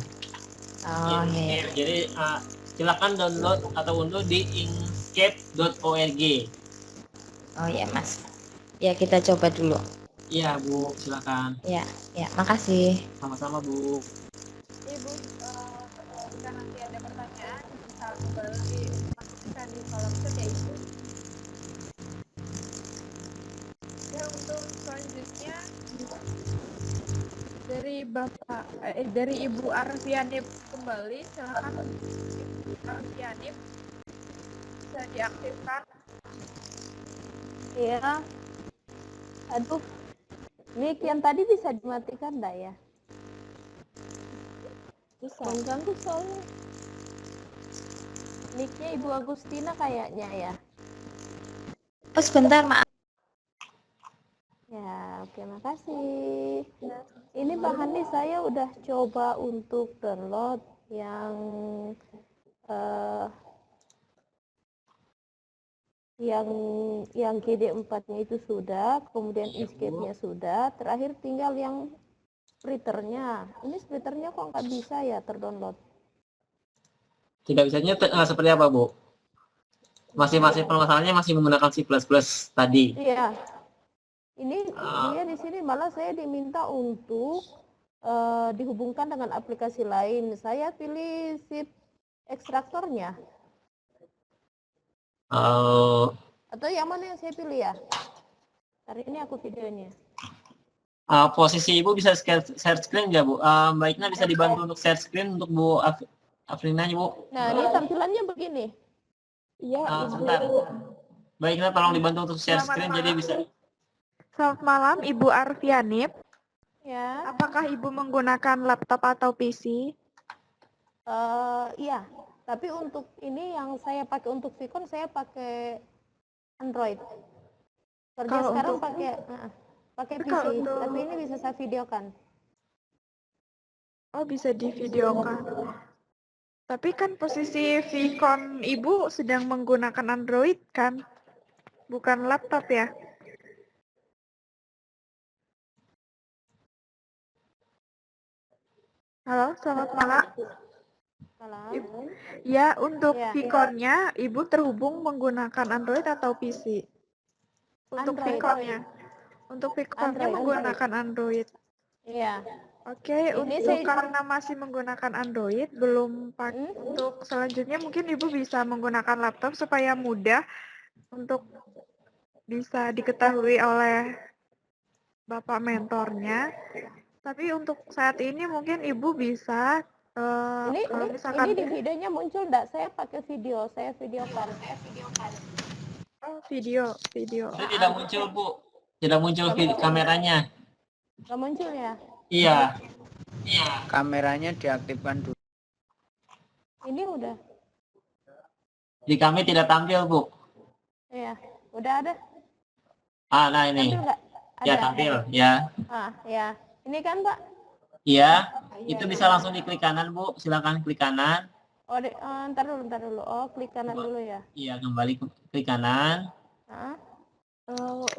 Oh iya.
Jadi silakan download atau unduh di inkscape.org.
Oh ya Mas. Ya kita coba dulu.
Iya Bu, silakan.
Ya, makasih.
Sama-sama Bu.
Ibu, jika nanti ada pertanyaan bisa kembali masukkan di kolom chat ya Ibu. Ya, untuk selanjutnya dari Ibu Arfianip kembali, silakan Ibu Arfianip bisa diaktifkan.
Iya. Aduh, mic yang tadi bisa dimatikan enggak ya? Bisa. Mengganggu soalnya. Mic-nya Ibu Agustina kayaknya ya.
Oh sebentar maaf.
Ya, oke, makasih. Ini bahannya saya udah coba untuk download yang GD4-nya itu sudah, kemudian Inkscape-nya sudah, terakhir tinggal yang splitternya. Ini splitternya kok nggak bisa ya terdownload?
Tidak bisanya seperti apa Bu? Masih permasalahannya masih menggunakan C++ tadi.
Iya. Ini dia di sini malah saya diminta untuk dihubungkan dengan aplikasi lain. Saya pilih zip ekstraktornya. Atau yang mana yang saya pilih ya? Hari ini aku videonya.
Posisi Ibu bisa share screen nggak Bu? Baiknya bisa dibantu untuk share screen untuk Bu Afrina Bu.
Nah ini tampilannya begini.
Iya.
Sebentar. Baiknya tolong dibantu untuk share screen jadi bisa.
Selamat malam Ibu Arfianip.
Ya.
Apakah Ibu menggunakan laptop atau PC?
Iya. Tapi untuk ini yang saya pakai untuk Vicon saya pakai Android. Kerja
Kalau
sekarang
untuk-
pakai PC,
Kalau untuk-
tapi ini bisa saya videokan.
Oh, bisa divideokan. Tapi kan posisi Vicon Ibu sedang menggunakan Android kan? Bukan laptop ya? Halo, selamat malam. Ya, untuk
Ya.
Vicon-nya Ibu terhubung menggunakan Android atau PC? Untuk
Android.
Vicon-nya. Untuk Vicon-nya
Android.
menggunakan Android.
Iya.
Oke,
Ini
untuk
saya
karena masih menggunakan Android, belum untuk selanjutnya mungkin Ibu bisa menggunakan laptop supaya mudah untuk bisa diketahui oleh Bapak mentornya. Tapi untuk saat ini mungkin Ibu bisa kalau misalkan
ini di videonya muncul enggak? Saya pakai video, saya video call.
oh, video.
Itu tidak muncul, Bu. Tidak muncul kameranya.
Nggak muncul ya?
Iya.
Kameranya diaktifkan dulu.
Ini udah.
Di kami tidak tampil, Bu.
Iya, udah ada.
Nah ini.
Tampil nggak?
Ya, tampil. Ya.
Ya. Ini kan, Pak?
Iya. Itu bisa langsung diklik kanan, Bu. Silakan klik kanan.
Oh, ntar dulu. Oh, klik kanan dulu ya.
Iya, kembali ke klik kanan.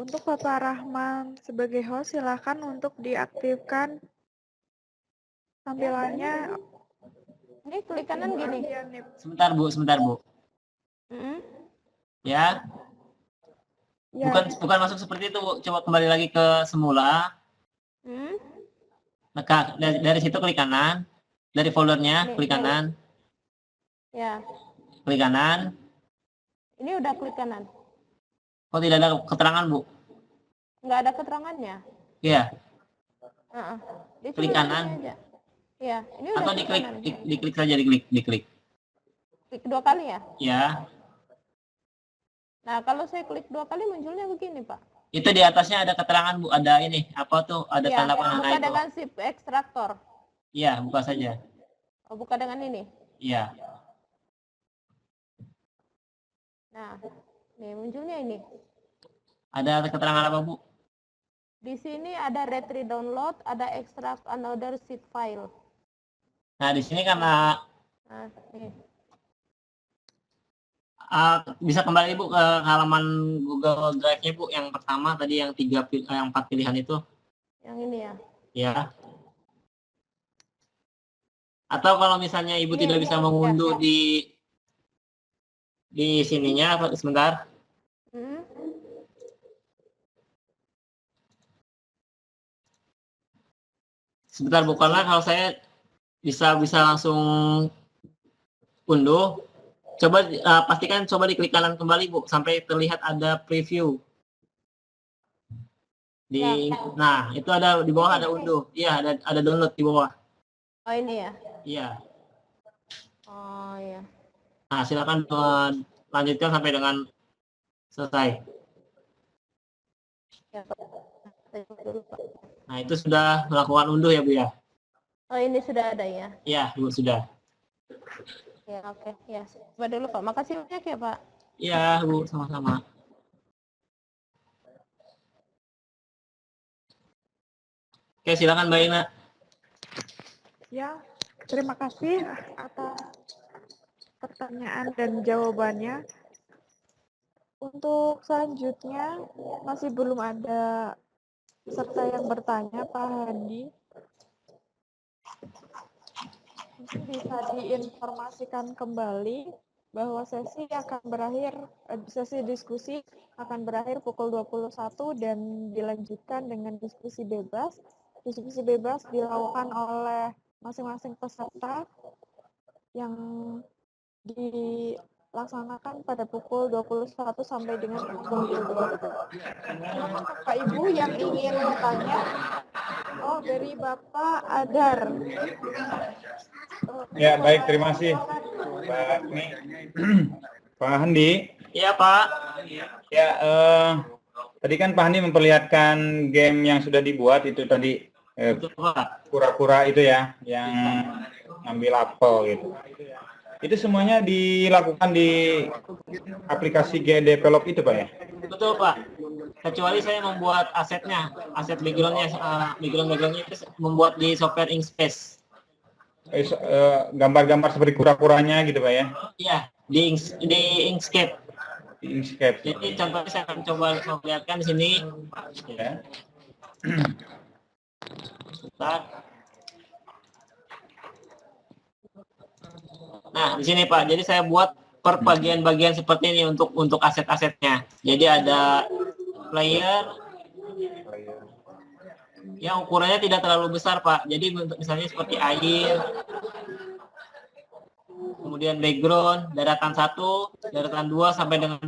Untuk Bapak Rahman sebagai host, silakan untuk diaktifkan tampilannya.
Ini klik kanan gini.
Sebentar, Bu. Ya. Bukan masuk seperti itu, Bu. Coba kembali lagi ke semula. Maka dari situ klik kanan. Dari foldernya, klik kanan.
Ya.
Klik kanan.
Ini udah klik kanan.
Kok tidak ada keterangan, Bu?
Nggak ada keterangannya.
Iya.
Klik
kanan.
Iya, ini udah
Atau diklik saja, diklik.
Klik 2 kali ya?
Ya.
Nah, kalau saya klik 2 kali munculnya begini, Pak.
Itu di atasnya ada keterangan, Bu. Ada ini, apa tuh? Ada
Ya,
tanda panah
buka
itu.
dengan zip ekstraktor.
Iya, buka saja.
Oh, buka dengan ini.
Iya.
Nah, nih munculnya ini.
Ada keterangan apa, Bu?
Di sini ada retrieve download, ada extract another zip file.
Nah, di sini karena
Nih.
bisa kembali, Bu, ke halaman Google Drive-nya, Bu, yang pertama tadi yang 4 pilihan itu.
Yang ini ya.
Ya. Atau kalau misalnya Ibu tidak bisa mengunduh di sininya, sebentar. Sebentar, Bu, karena kalau saya bisa langsung unduh. Coba pastikan diklik kanan kembali, Bu, sampai terlihat ada preview. Nah, itu ada di bawah ada unduh. Iya, ada download di bawah.
Oh, ini ya.
Iya.
Oh, iya.
Nah, silakan lanjutkan sampai dengan selesai.
Ya,
Nah, itu sudah melakukan unduh ya, Bu ya?
Oh, ini sudah ada ya?
Iya, Bu, sudah.
Ya, oke. Ya, coba dulu, Pak. Makasih banyak ya, Pak.
Iya, Bu, sama-sama. Oke, silakan Mbak Ina.
Ya, terima kasih atas pertanyaan dan jawabannya. Untuk selanjutnya, masih belum ada peserta yang bertanya, Pak Handi. Mungkin bisa diinformasikan kembali bahwa sesi diskusi akan berakhir pukul 21 dan dilanjutkan dengan diskusi bebas. Diskusi bebas dilakukan oleh masing-masing peserta yang dilaksanakan pada pukul 21 sampai dengan pukul 22. Bapak Ibu yang ingin bertanya, dari Bapak Adar.
Ya, baik, terima kasih Pak Handi.
Iya, Pak.
Ya, tadi kan Pak Handi memperlihatkan game yang sudah dibuat itu tadi, kura-kura itu ya, yang ngambil apel gitu. Itu semuanya dilakukan di aplikasi G-Develop itu, Pak ya?
Betul, Pak. Kecuali saya membuat asetnya, aset background-nya itu membuat di software Inkscape.
Gambar-gambar seperti kura-kuranya gitu, Pak ya?
Iya, di Inkscape.
Di Inkscape.
Jadi contohnya saya akan coba memperlihatkan di sini.
Ya.
Nah, di sini Pak. Jadi saya buat per bagian-bagian seperti ini untuk aset-asetnya. Jadi ada player, yang ukurannya tidak terlalu besar, Pak. Jadi untuk misalnya seperti air, kemudian background, daratan 1, daratan 2 sampai dengan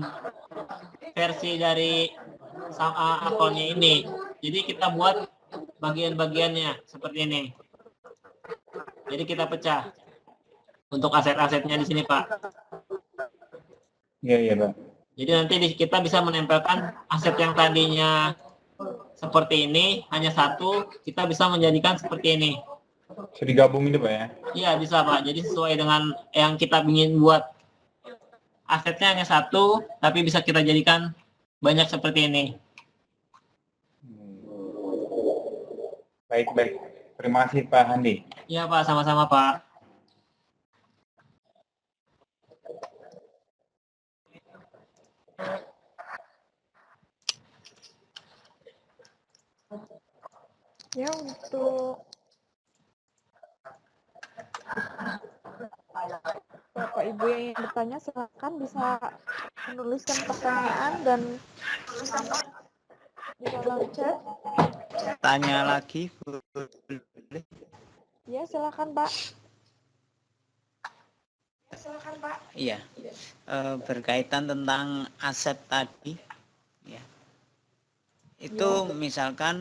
versi dari akunnya ini. Jadi kita buat bagian-bagiannya seperti ini. Jadi kita pecah untuk aset-asetnya di sini, Pak.
Iya, iya, Pak.
Jadi nanti kita bisa menempelkan aset yang tadinya seperti ini, hanya satu, kita bisa menjadikan seperti ini.
Bisa digabung itu, Pak ya?
Iya, bisa, Pak. Jadi sesuai dengan yang kita ingin buat. Asetnya hanya satu, tapi bisa kita jadikan banyak seperti ini.
Baik, baik. Terima kasih, Pak Handi.
Iya, Pak. Sama-sama, Pak.
Ya, untuk Bapak Ibu yang ingin bertanya, silakan bisa menuliskan pertanyaan dan di kolom chat.
Tanya lagi, boleh?
Ya, silakan, Pak.
Iya, berkaitan tentang aset tadi, ya. Itu misalkan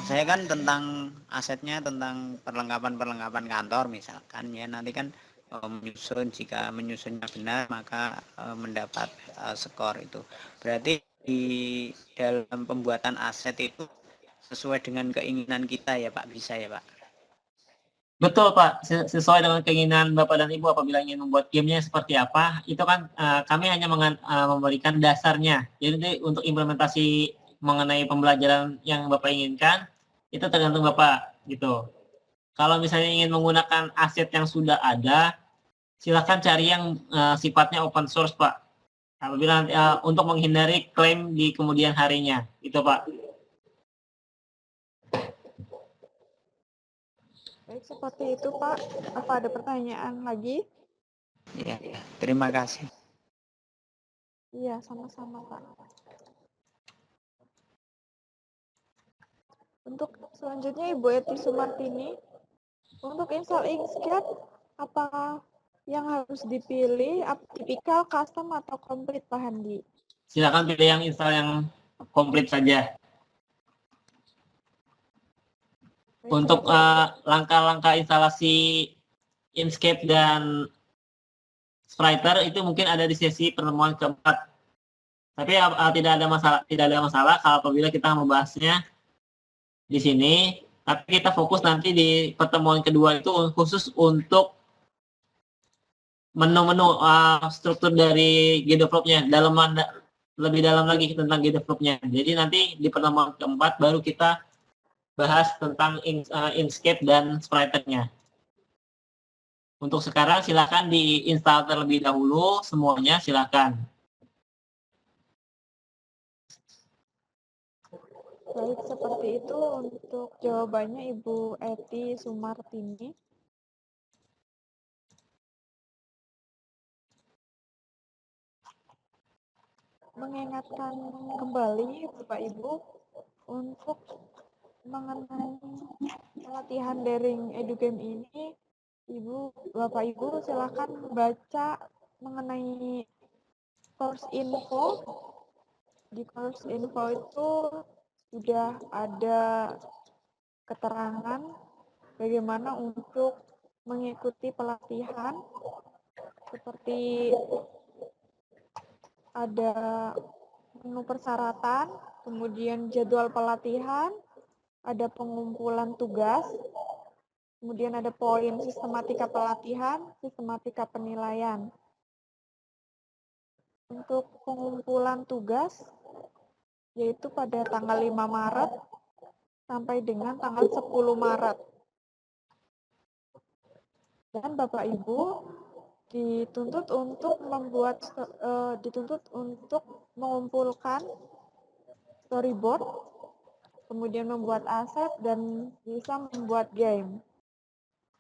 saya kan tentang asetnya tentang perlengkapan kantor misalkan ya, nanti kan menyusun, jika menyusunnya benar maka mendapat skor itu. Berarti di dalam pembuatan aset itu sesuai dengan keinginan kita ya Pak, bisa ya Pak?
Betul, Pak. Sesuai dengan keinginan Bapak dan Ibu apabila ingin membuat gamenya seperti apa, itu kan kami hanya memberikan dasarnya. Jadi untuk implementasi mengenai pembelajaran yang Bapak inginkan, itu tergantung Bapak, gitu. Kalau misalnya ingin menggunakan aset yang sudah ada, silakan cari yang sifatnya open source, Pak. Apabila untuk menghindari klaim di kemudian harinya, itu Pak.
Baik, seperti itu Pak. Apa ada pertanyaan lagi?
Iya, terima kasih.
Iya, sama-sama Pak. Untuk selanjutnya Ibu Eti Sumartini, untuk install Inkscape, apa yang harus dipilih, tipikal, custom, atau komplit Pak Handi?
Silakan pilih yang install yang komplit saja. Untuk langkah-langkah instalasi Inkscape dan Spriter itu mungkin ada di sesi pertemuan keempat. Tapi tidak ada masalah kalau apabila kita membahasnya di sini. Tapi kita fokus nanti di pertemuan kedua itu khusus untuk menu-menu struktur dari GDevelop-nya, lebih dalam lagi tentang GDevelop-nya. Jadi nanti di pertemuan keempat baru kita bahas tentang Inkscape dan Spriter-nya. Untuk sekarang silakan diinstal terlebih dahulu semuanya, silakan.
Baik, seperti itu untuk jawabannya Ibu Eti Sumartini. Mengingatkan kembali Bapak Ibu untuk mengenai pelatihan daring EduGame ini, Bapak Ibu silakan baca mengenai course info. Di course info itu sudah ada keterangan bagaimana untuk mengikuti pelatihan, seperti ada menu persyaratan, kemudian jadwal pelatihan, ada pengumpulan tugas, kemudian ada poin sistematika pelatihan, sistematika penilaian. Untuk pengumpulan tugas, yaitu pada tanggal 5 Maret sampai dengan tanggal 10 Maret. Dan Bapak Ibu dituntut untuk mengumpulkan storyboard, kemudian membuat aset dan bisa membuat game.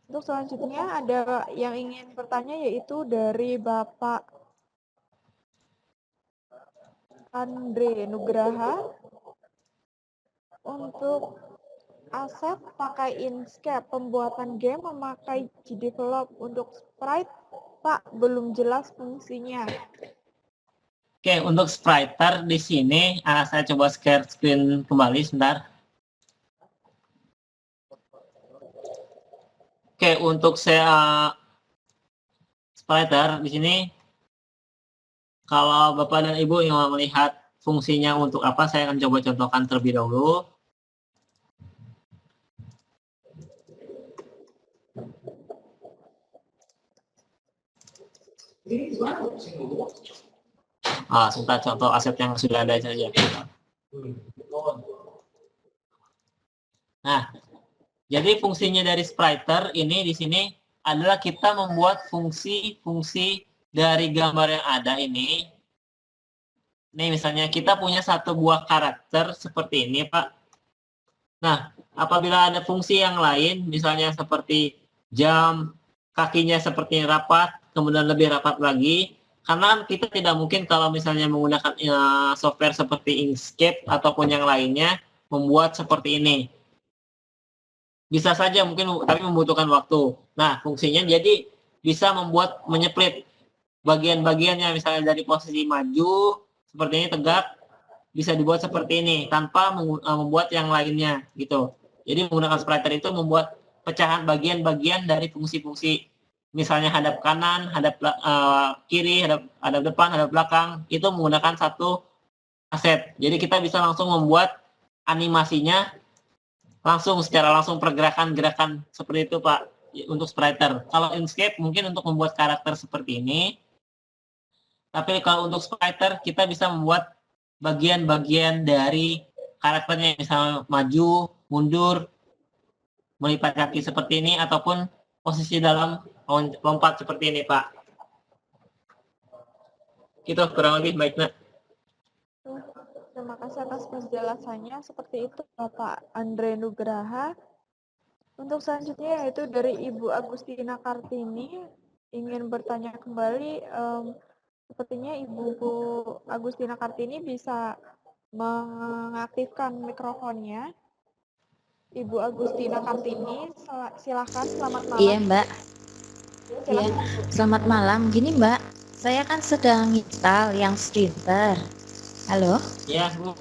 Untuk selanjutnya ada yang ingin bertanya, yaitu dari Bapak Andre Nugraha. untuk aset pakai Inkscape, pembuatan game memakai GDevelop. Untuk sprite, Pak, belum jelas fungsinya.
Oke, untuk spriter di sini saya coba share screen kembali sebentar. Oke, untuk saya spriter di sini, kalau Bapak dan Ibu yang mau melihat fungsinya untuk apa, saya akan coba contohkan terlebih dahulu. Sebentar, contoh aset yang sudah ada saja. Nah, jadi fungsinya dari spriter ini di sini adalah kita membuat fungsi-fungsi dari gambar yang ada ini. Nih misalnya kita punya satu buah karakter seperti ini, Pak. Nah, apabila ada fungsi yang lain, misalnya seperti jam, kakinya seperti rapat, kemudian lebih rapat lagi, karena kita tidak mungkin kalau misalnya menggunakan software seperti Inkscape ataupun yang lainnya, membuat seperti ini. Bisa saja mungkin, tapi membutuhkan waktu. Nah, fungsinya jadi bisa membuat menyeplit bagian-bagiannya, misalnya dari posisi maju, seperti ini tegak, bisa dibuat seperti ini, tanpa membuat yang lainnya, gitu. Jadi menggunakan spriter itu membuat pecahan bagian-bagian dari fungsi-fungsi, misalnya hadap kanan, hadap kiri, hadap depan, hadap belakang, itu menggunakan satu aset. Jadi kita bisa langsung membuat animasinya langsung secara langsung pergerakan-gerakan seperti itu, Pak, untuk spriter. Kalau Inkscape mungkin untuk membuat karakter seperti ini, tapi kalau untuk spriter kita bisa membuat bagian-bagian dari karakternya, misalnya maju, mundur, melipat kaki seperti ini, ataupun posisi dalam lompat seperti ini, Pak. Itu kurang lebih baik, Nak.
Terima kasih atas penjelasannya. Seperti itu Bapak Andre Nugraha. Untuk selanjutnya yaitu dari Ibu Agustina Kartini, ingin bertanya kembali, sepertinya Ibu Agustina Kartini bisa mengaktifkan mikrofonnya. Ibu Agustina Kartini, silakan, selamat malam.
Iya Mbak. Iya, selamat malam. Gini Mbak, saya kan sedang install yang Sprinter. Halo?
Iya, Bu.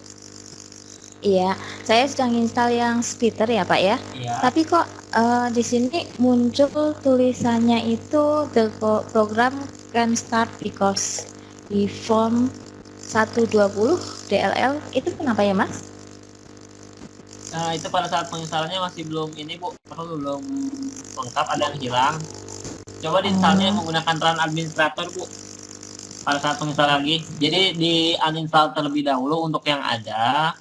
Iya, saya sedang install yang Sprinter ya Pak ya.
Iya.
Tapi kok di sini muncul tulisannya itu the program can start because di form 120 DLL, itu kenapa ya Mas?
Nah, itu pada saat penginstalannya masih belum ini, Bu, belum lengkap, ada yang hilang. Coba diinstalnya menggunakan run administrator, Bu, pada saat menginstal lagi. Jadi di uninstall terlebih dahulu untuk yang ada.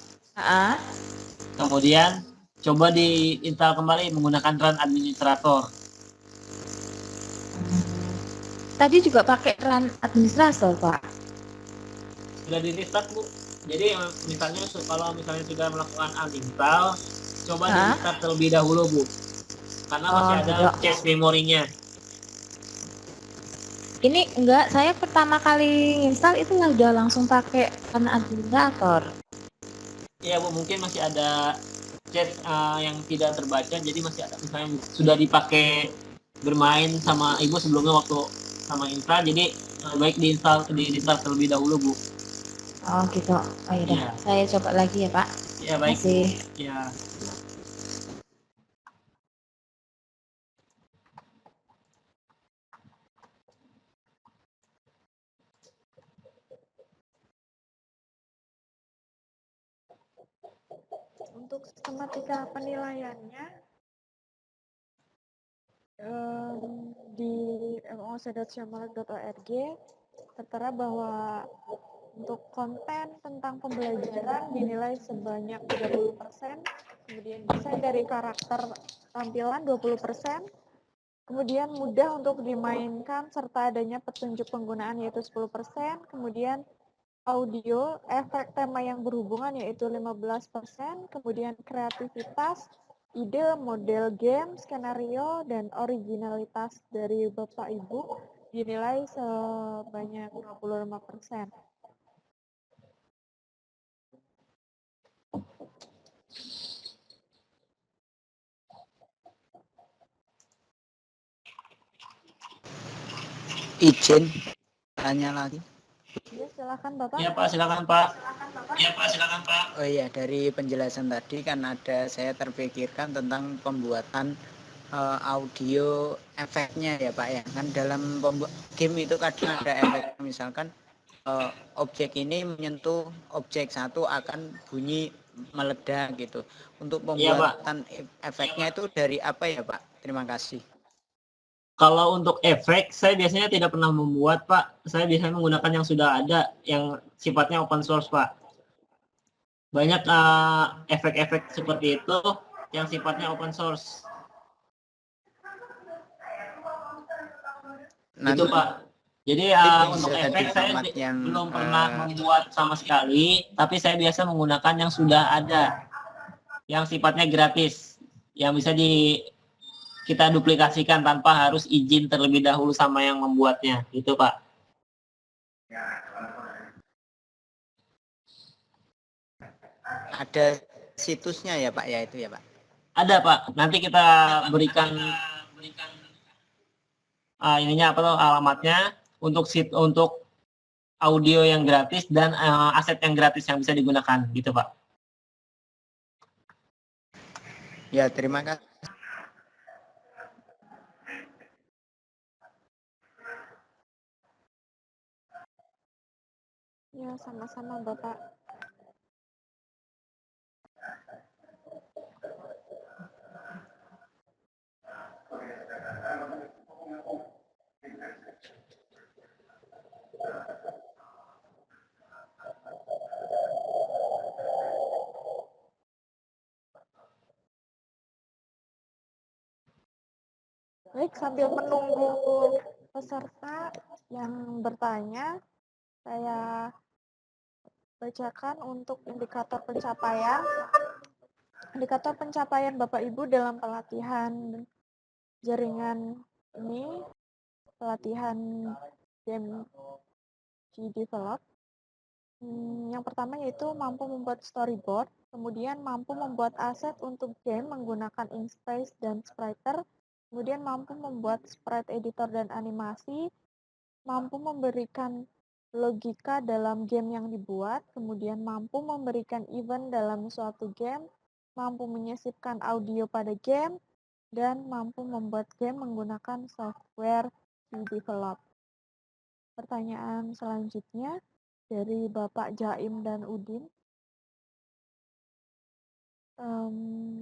Kemudian coba diinstal kembali menggunakan run administrator.
Tadi juga pakai run administrator, Pak.
Sudah di restart, Bu. Jadi misalnya kalau misalnya sudah melakukan uninstall, coba di restart terlebih dahulu, Bu. Karena masih ada cache memorinya.
Ini enggak, saya pertama kali install itu udah langsung pakai run administrator.
Iya, Bu, mungkin masih ada cache yang tidak terbaca, jadi masih ada, misalnya sudah dipakai bermain sama Ibu sebelumnya waktu sama install, jadi baik di restart terlebih dahulu, Bu.
Oh gitu. Oh iya, saya coba lagi ya Pak.
Ya baik.
Masih.
Ya.
Untuk skematika penilaiannya di moc.syamalek.org tertera bahwa untuk konten tentang pembelajaran dinilai sebanyak 30%, kemudian desain dari karakter tampilan 20%, kemudian mudah untuk dimainkan serta adanya petunjuk penggunaan yaitu 10%, kemudian audio, efek tema yang berhubungan yaitu 15%, kemudian kreativitas, ide, model game, skenario, dan originalitas dari Bapak Ibu dinilai sebanyak 25%.
izin tanya lagi.
Ya, silakan Bapak.
Iya Pak, silakan Pak. Iya Pak, silakan Pak.
Oh iya, dari penjelasan tadi kan ada saya terpikirkan tentang pembuatan audio efeknya ya Pak ya. Kan dalam game itu kadang ada efek, misalkan objek ini menyentuh objek satu akan bunyi meledak gitu. Untuk pembuatan efeknya itu dari apa ya Pak? Terima kasih.
Kalau untuk efek, saya biasanya tidak pernah membuat, Pak. Saya biasanya menggunakan yang sudah ada, yang sifatnya open source, Pak. Banyak efek-efek seperti itu yang sifatnya open source. Itu, Pak. Jadi untuk efek saya belum pernah membuat sama sekali, tapi saya biasa menggunakan yang sudah ada, yang sifatnya gratis, yang bisa kita duplikasikan tanpa harus izin terlebih dahulu sama yang membuatnya, gitu Pak.
Ada situsnya ya Pak ya itu ya Pak?
Ada Pak, nanti kita berikan ininya apa tuh alamatnya untuk audio yang gratis dan aset yang gratis yang bisa digunakan, gitu Pak.
Ya, terima kasih.
Ya, sama-sama Bapak. Baik, sambil menunggu peserta yang bertanya, saya bacakan untuk indikator pencapaian. Indikator pencapaian Bapak Ibu dalam pelatihan jaringan ini, pelatihan game G-Develop. Yang pertama yaitu mampu membuat storyboard, kemudian mampu membuat aset untuk game menggunakan InSpace dan Spriter, kemudian mampu membuat sprite editor dan animasi, mampu memberikan logika dalam game yang dibuat, kemudian mampu memberikan event dalam suatu game, mampu menyisipkan audio pada game, dan mampu membuat game menggunakan software G-Develop. Pertanyaan selanjutnya dari Bapak Jaim dan Udin.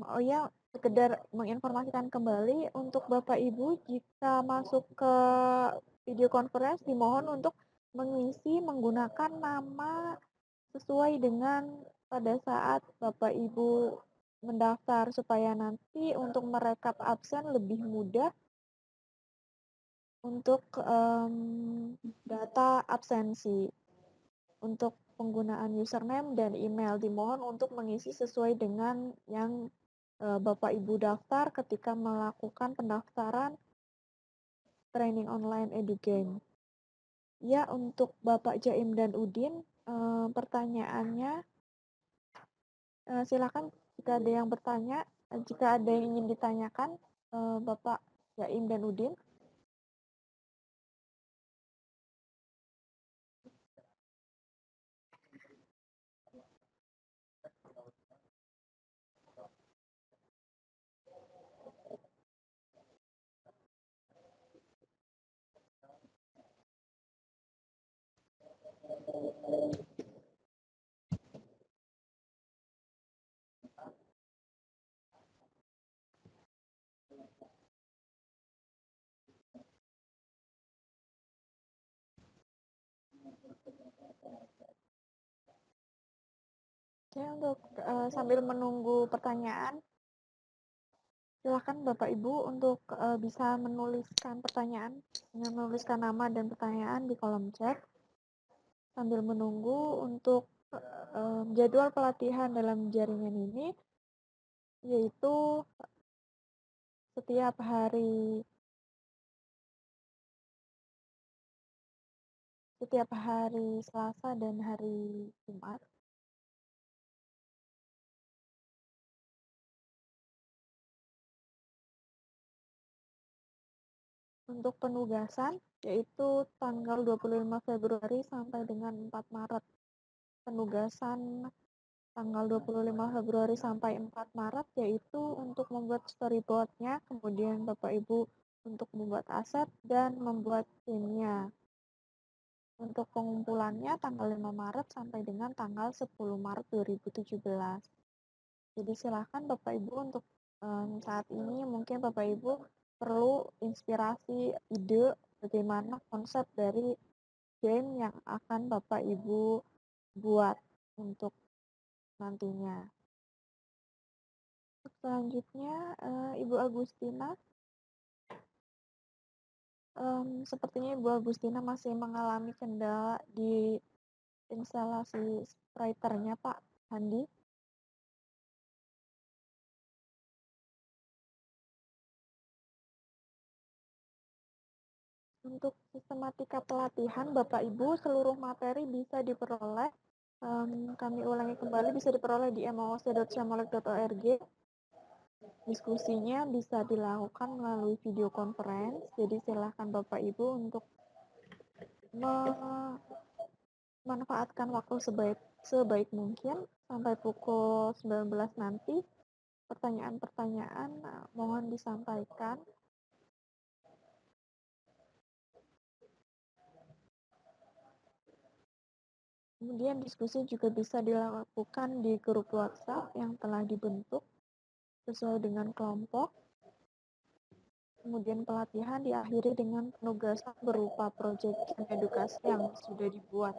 Oh ya, sekedar menginformasikan kembali untuk Bapak Ibu, jika masuk ke video conference dimohon untuk mengisi menggunakan nama sesuai dengan pada saat Bapak Ibu mendaftar supaya nanti untuk merekap absen lebih mudah untuk data absensi. Untuk penggunaan username dan email dimohon untuk mengisi sesuai dengan yang Bapak Ibu daftar ketika melakukan pendaftaran training online EduGame. Ya, untuk Bapak Jaim dan Udin, pertanyaannya silakan jika ada yang bertanya, jika ada yang ingin ditanyakan, Bapak Jaim dan Udin. Oke, untuk sambil menunggu pertanyaan, silakan Bapak Ibu untuk bisa menuliskan pertanyaan, menuliskan nama dan pertanyaan di kolom chat. Sambil menunggu untuk jadwal pelatihan dalam jaringan ini, yaitu setiap hari Selasa dan hari Jumat. Untuk penugasan, yaitu tanggal 25 Februari sampai dengan 4 Maret. Penugasan tanggal 25 Februari sampai 4 Maret yaitu untuk membuat storyboard-nya, kemudian Bapak Ibu untuk membuat aset dan membuat timnya. Untuk pengumpulannya tanggal 5 Maret sampai dengan tanggal 10 Maret 2017. Jadi silakan Bapak Ibu untuk saat ini mungkin Bapak Ibu perlu inspirasi, ide bagaimana konsep dari game yang akan Bapak Ibu buat untuk nantinya. Selanjutnya Ibu Agustina. Sepertinya Ibu Agustina masih mengalami kendala di instalasi spriternya Pak Handi. Untuk sistematika pelatihan Bapak Ibu seluruh materi bisa diperoleh, kami ulangi kembali, bisa diperoleh di mooc.syamolek.org. Diskusinya bisa dilakukan melalui video conference, jadi silahkan Bapak Ibu untuk memanfaatkan waktu sebaik mungkin sampai pukul 19 nanti. Pertanyaan-pertanyaan mohon disampaikan. Kemudian diskusi juga bisa dilakukan di grup WhatsApp yang telah dibentuk sesuai dengan kelompok. Kemudian pelatihan diakhiri dengan penugasan berupa proyek edukasi yang sudah dibuat.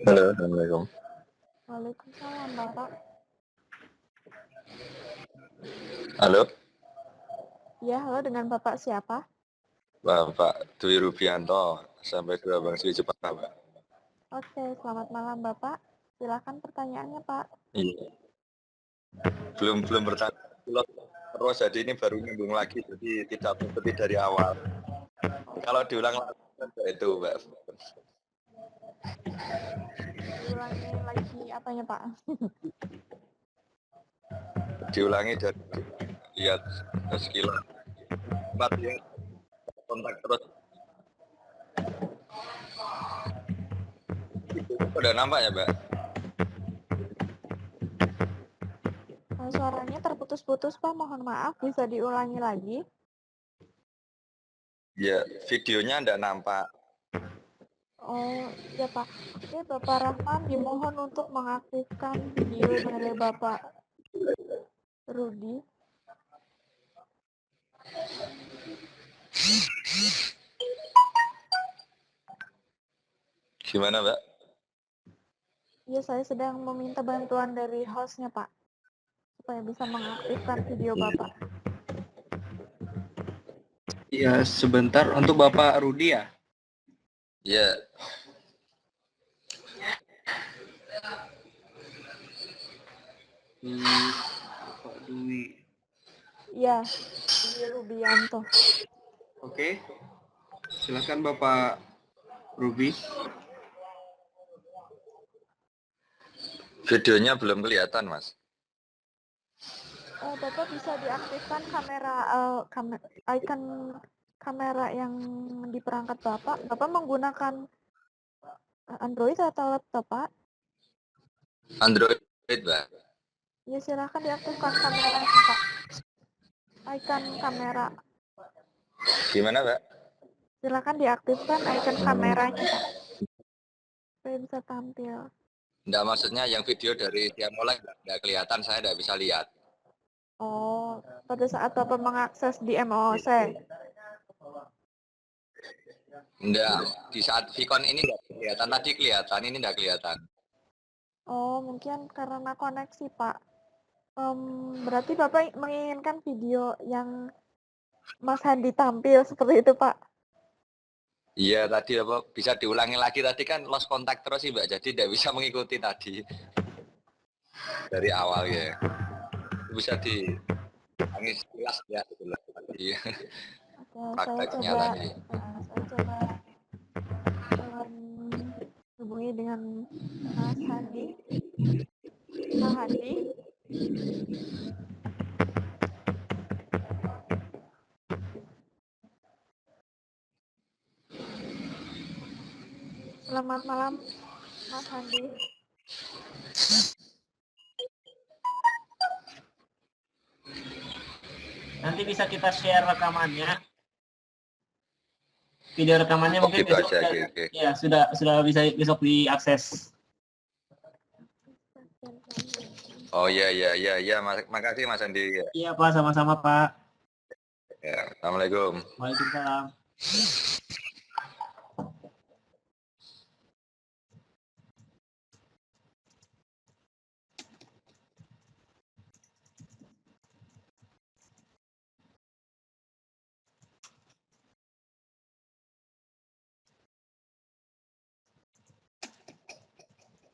Halo, Assalamualaikum.
Waalaikumsalam, Bapak.
Halo,
Ya, halo, dengan Bapak siapa?
Bapak Dwi Rubianto, sampai ke Bangsi Jepang, Pak.
Oke, selamat malam, Bapak. Silakan pertanyaannya, Pak.
Iya. Belum bertanya. Terus jadi ini baru nyambung lagi, jadi tidak mengikuti dari awal. Kalau diulang lagi, itu, Pak.
Diulangi lagi apanya, Pak?
Diulangi dari lihat sekilas. Lihat kontak terus. Itu udah nampak ya, Mbak?
Suaranya terputus-putus, Pak. Mohon maaf, bisa diulangi lagi?
Ya, videonya enggak nampak.
Oh, ya Pak. Oke, Bapak Rahman dimohon untuk mengaktifkan video dari Bapak Rudi.
Gimana, Mbak?
Ya, saya sedang meminta bantuan dari hostnya, Pak. Supaya bisa mengaktifkan video Bapak.
Ya, sebentar. Untuk Bapak Rudi ya?
Ya.
Bapak Dwi.
Ya, Dwi Rubianto.
Oke. Silakan Bapak Ruby.
Videonya belum kelihatan, Mas.
Bapak bisa diaktifkan kamera icon kamera yang di perangkat Bapak. Bapak menggunakan Android atau laptop, Pak?
Android, Mbak.
Ya, silakan diaktifkan kameranya, Pak. Icon kamera.
Gimana, Mbak?
Silakan diaktifkan icon kameranya, Pak. Supaya bisa tampil.
Enggak, maksudnya yang video dari Syamolek enggak kelihatan, saya enggak bisa lihat.
Oh, pada saat Bapak mengakses di MOOC.
Enggak, di saat Vicon ini enggak kelihatan, tadi kelihatan, ini enggak kelihatan.
Oh, mungkin karena koneksi, Pak. Berarti Bapak menginginkan video yang Mas Handi tampil seperti itu, Pak?
Iya tadi apa bisa diulangi lagi tadi kan lost contact terus sih Mbak, jadi tidak bisa mengikuti tadi dari awal ya. Bisa diulangi jelas ya gitu lah tadi.
Oke,
Prakteknya tadi.
saya coba hubungi dengan Mas Handi. Pak Handi. Selamat malam, Mas Handi.
Nanti bisa kita share rekamannya. Video rekamannya
Oh,
mungkin
gitu
besok
aja,
ya,
oke.
ya sudah bisa besok diakses.
Oh iya, makasih Mas Andi.
Iya Pak, sama-sama Pak.
Ya, Assalamualaikum.
Waalaikumsalam.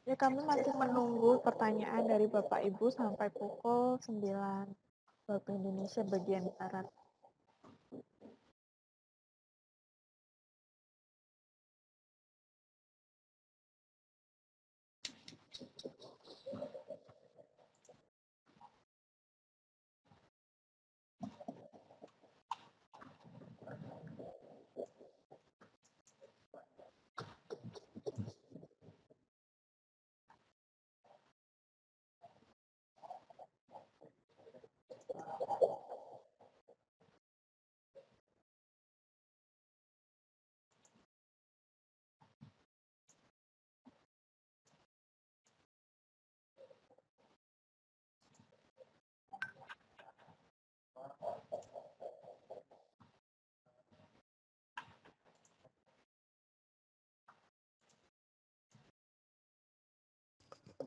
Ya, kami masih menunggu pertanyaan dari Bapak Ibu sampai pukul 9 waktu Indonesia bagian Barat.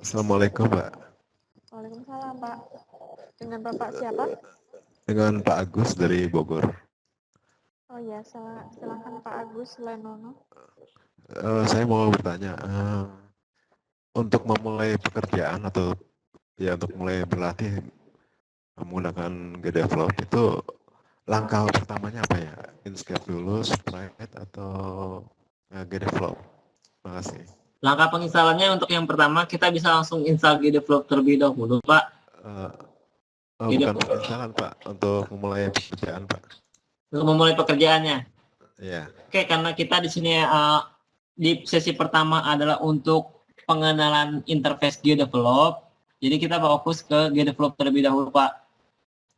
Assalamualaikum, Pak.
Waalaikumsalam, Pak. Dengan Bapak siapa?
Dengan Pak Agus dari Bogor.
Oh ya, silakan Pak Agus Lenono.
Saya mau bertanya, untuk memulai pekerjaan atau ya untuk mulai berlatih menggunakan GDevelop itu langkah pertamanya apa ya? Inkscape dulu, Sprite atau GDevelop? Terima kasih.
Langkah penginstalannya untuk yang pertama kita bisa langsung install GDevelop terlebih dahulu, Pak.
Bukan penginstalan, Pak, untuk memulai pekerjaan, Pak.
Untuk memulai pekerjaannya.
Iya.
Oke, karena kita di sini di sesi pertama adalah untuk pengenalan interface GDevelop. Jadi kita fokus ke GDevelop terlebih dahulu, Pak.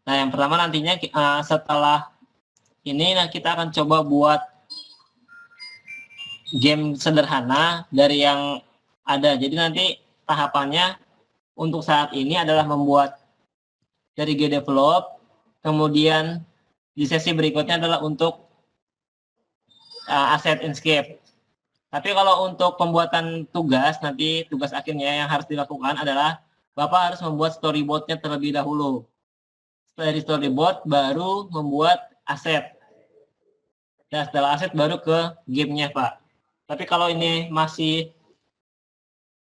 Nah, yang pertama nantinya setelah ini kita akan coba buat game sederhana dari yang ada. Jadi nanti tahapannya untuk saat ini adalah membuat dari GDevelop, kemudian di sesi berikutnya adalah untuk aset Inkscape. Tapi kalau untuk pembuatan tugas, nanti tugas akhirnya yang harus dilakukan adalah Bapak harus membuat storyboard-nya terlebih dahulu. Dari storyboard baru membuat aset. Dan setelah aset baru ke game-nya, Pak. Tapi kalau ini masih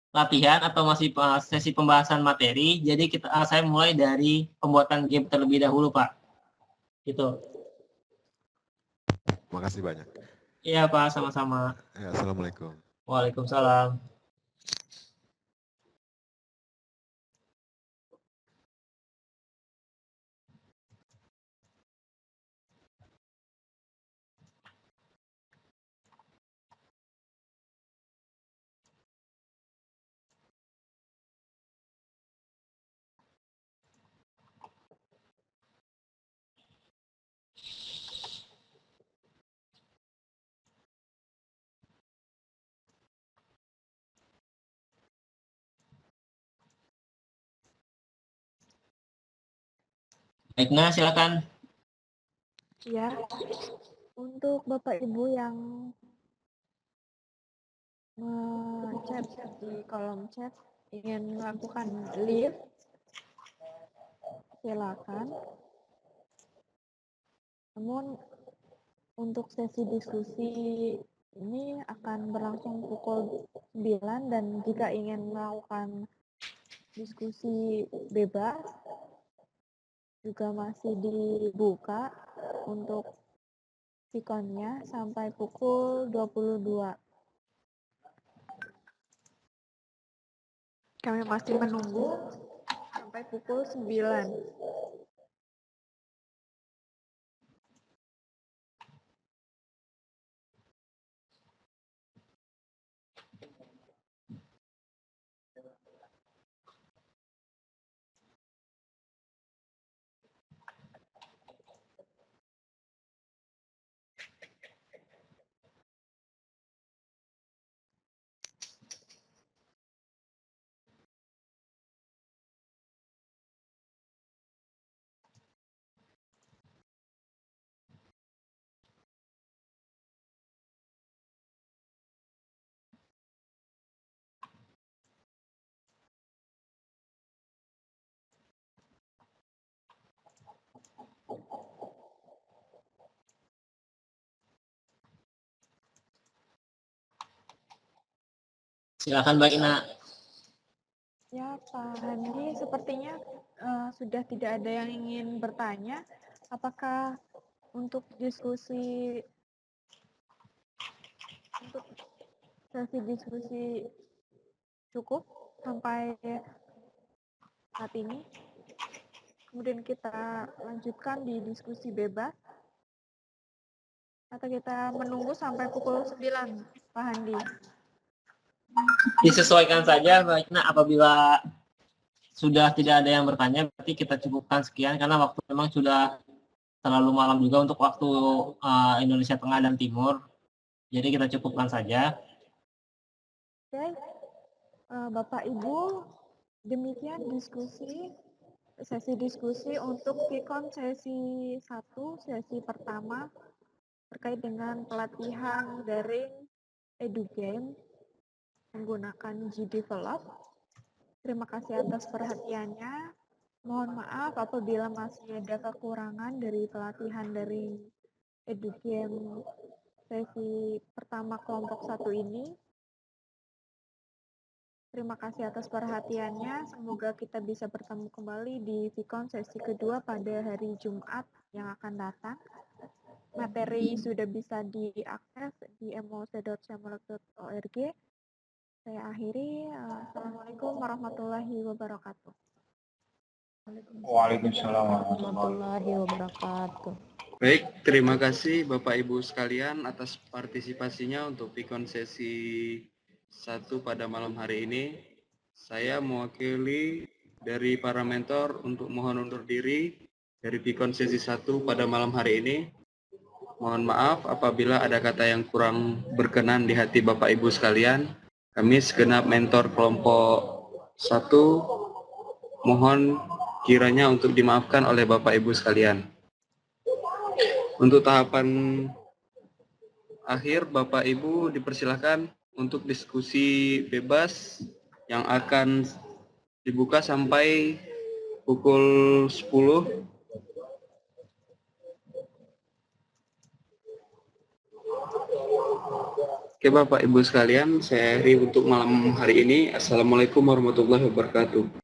latihan atau masih sesi pembahasan materi, jadi saya mulai dari pembuatan game terlebih dahulu, Pak. Gitu.
Makasih banyak.
Iya, Pak, sama-sama.
Ya, Assalamualaikum.
Waalaikumsalam. Baik, nah silakan.
Ya, untuk Bapak Ibu yang chat di kolom chat ingin melakukan live, silakan. Namun untuk sesi diskusi ini akan berlangsung pukul 9 dan jika ingin melakukan diskusi bebas juga masih dibuka untuk sikonnya sampai pukul 22. Kami masih menunggu sampai pukul 9.
Silakan Mbak Ina.
Ya, Pak Handi, sepertinya sudah tidak ada yang ingin bertanya. Apakah untuk diskusi, untuk sesi diskusi cukup sampai saat ini? Kemudian kita lanjutkan di diskusi bebas? Atau kita menunggu sampai pukul 9, Pak Handi?
Disesuaikan saja Mbak Ina, apabila sudah tidak ada yang bertanya berarti kita cukupkan sekian karena waktu memang sudah terlalu malam juga untuk waktu Indonesia Tengah dan Timur. Jadi kita cukupkan saja.
Oke, Bapak Ibu, demikian sesi diskusi untuk Vicon sesi 1, sesi pertama terkait dengan pelatihan daring EduGame menggunakan GDevelop. Terima kasih atas perhatiannya. Mohon maaf apabila masih ada kekurangan dari pelatihan daring EduGame sesi pertama kelompok 1 ini. Terima kasih atas perhatiannya. Semoga kita bisa bertemu kembali di Vicon sesi kedua pada hari Jumat yang akan datang. Materi sudah bisa diakses di moc.cemlek.org. Saya akhiri. Assalamualaikum warahmatullahi wabarakatuh.
Waalaikumsalam
warahmatullahi wabarakatuh.
Baik, terima kasih Bapak Ibu sekalian atas partisipasinya untuk Vicon sesi 1 pada malam hari ini. Saya mewakili dari para mentor untuk mohon undur diri dari Vicon sesi 1 pada malam hari ini. Mohon maaf apabila ada kata yang kurang berkenan di hati Bapak Ibu sekalian. Kami segenap mentor kelompok 1 mohon kiranya untuk dimaafkan oleh Bapak Ibu sekalian. Untuk tahapan akhir, Bapak Ibu dipersilakan untuk diskusi bebas yang akan dibuka sampai pukul 10. Oke Bapak Ibu sekalian, saya akhiri untuk malam hari ini. Assalamualaikum warahmatullahi wabarakatuh.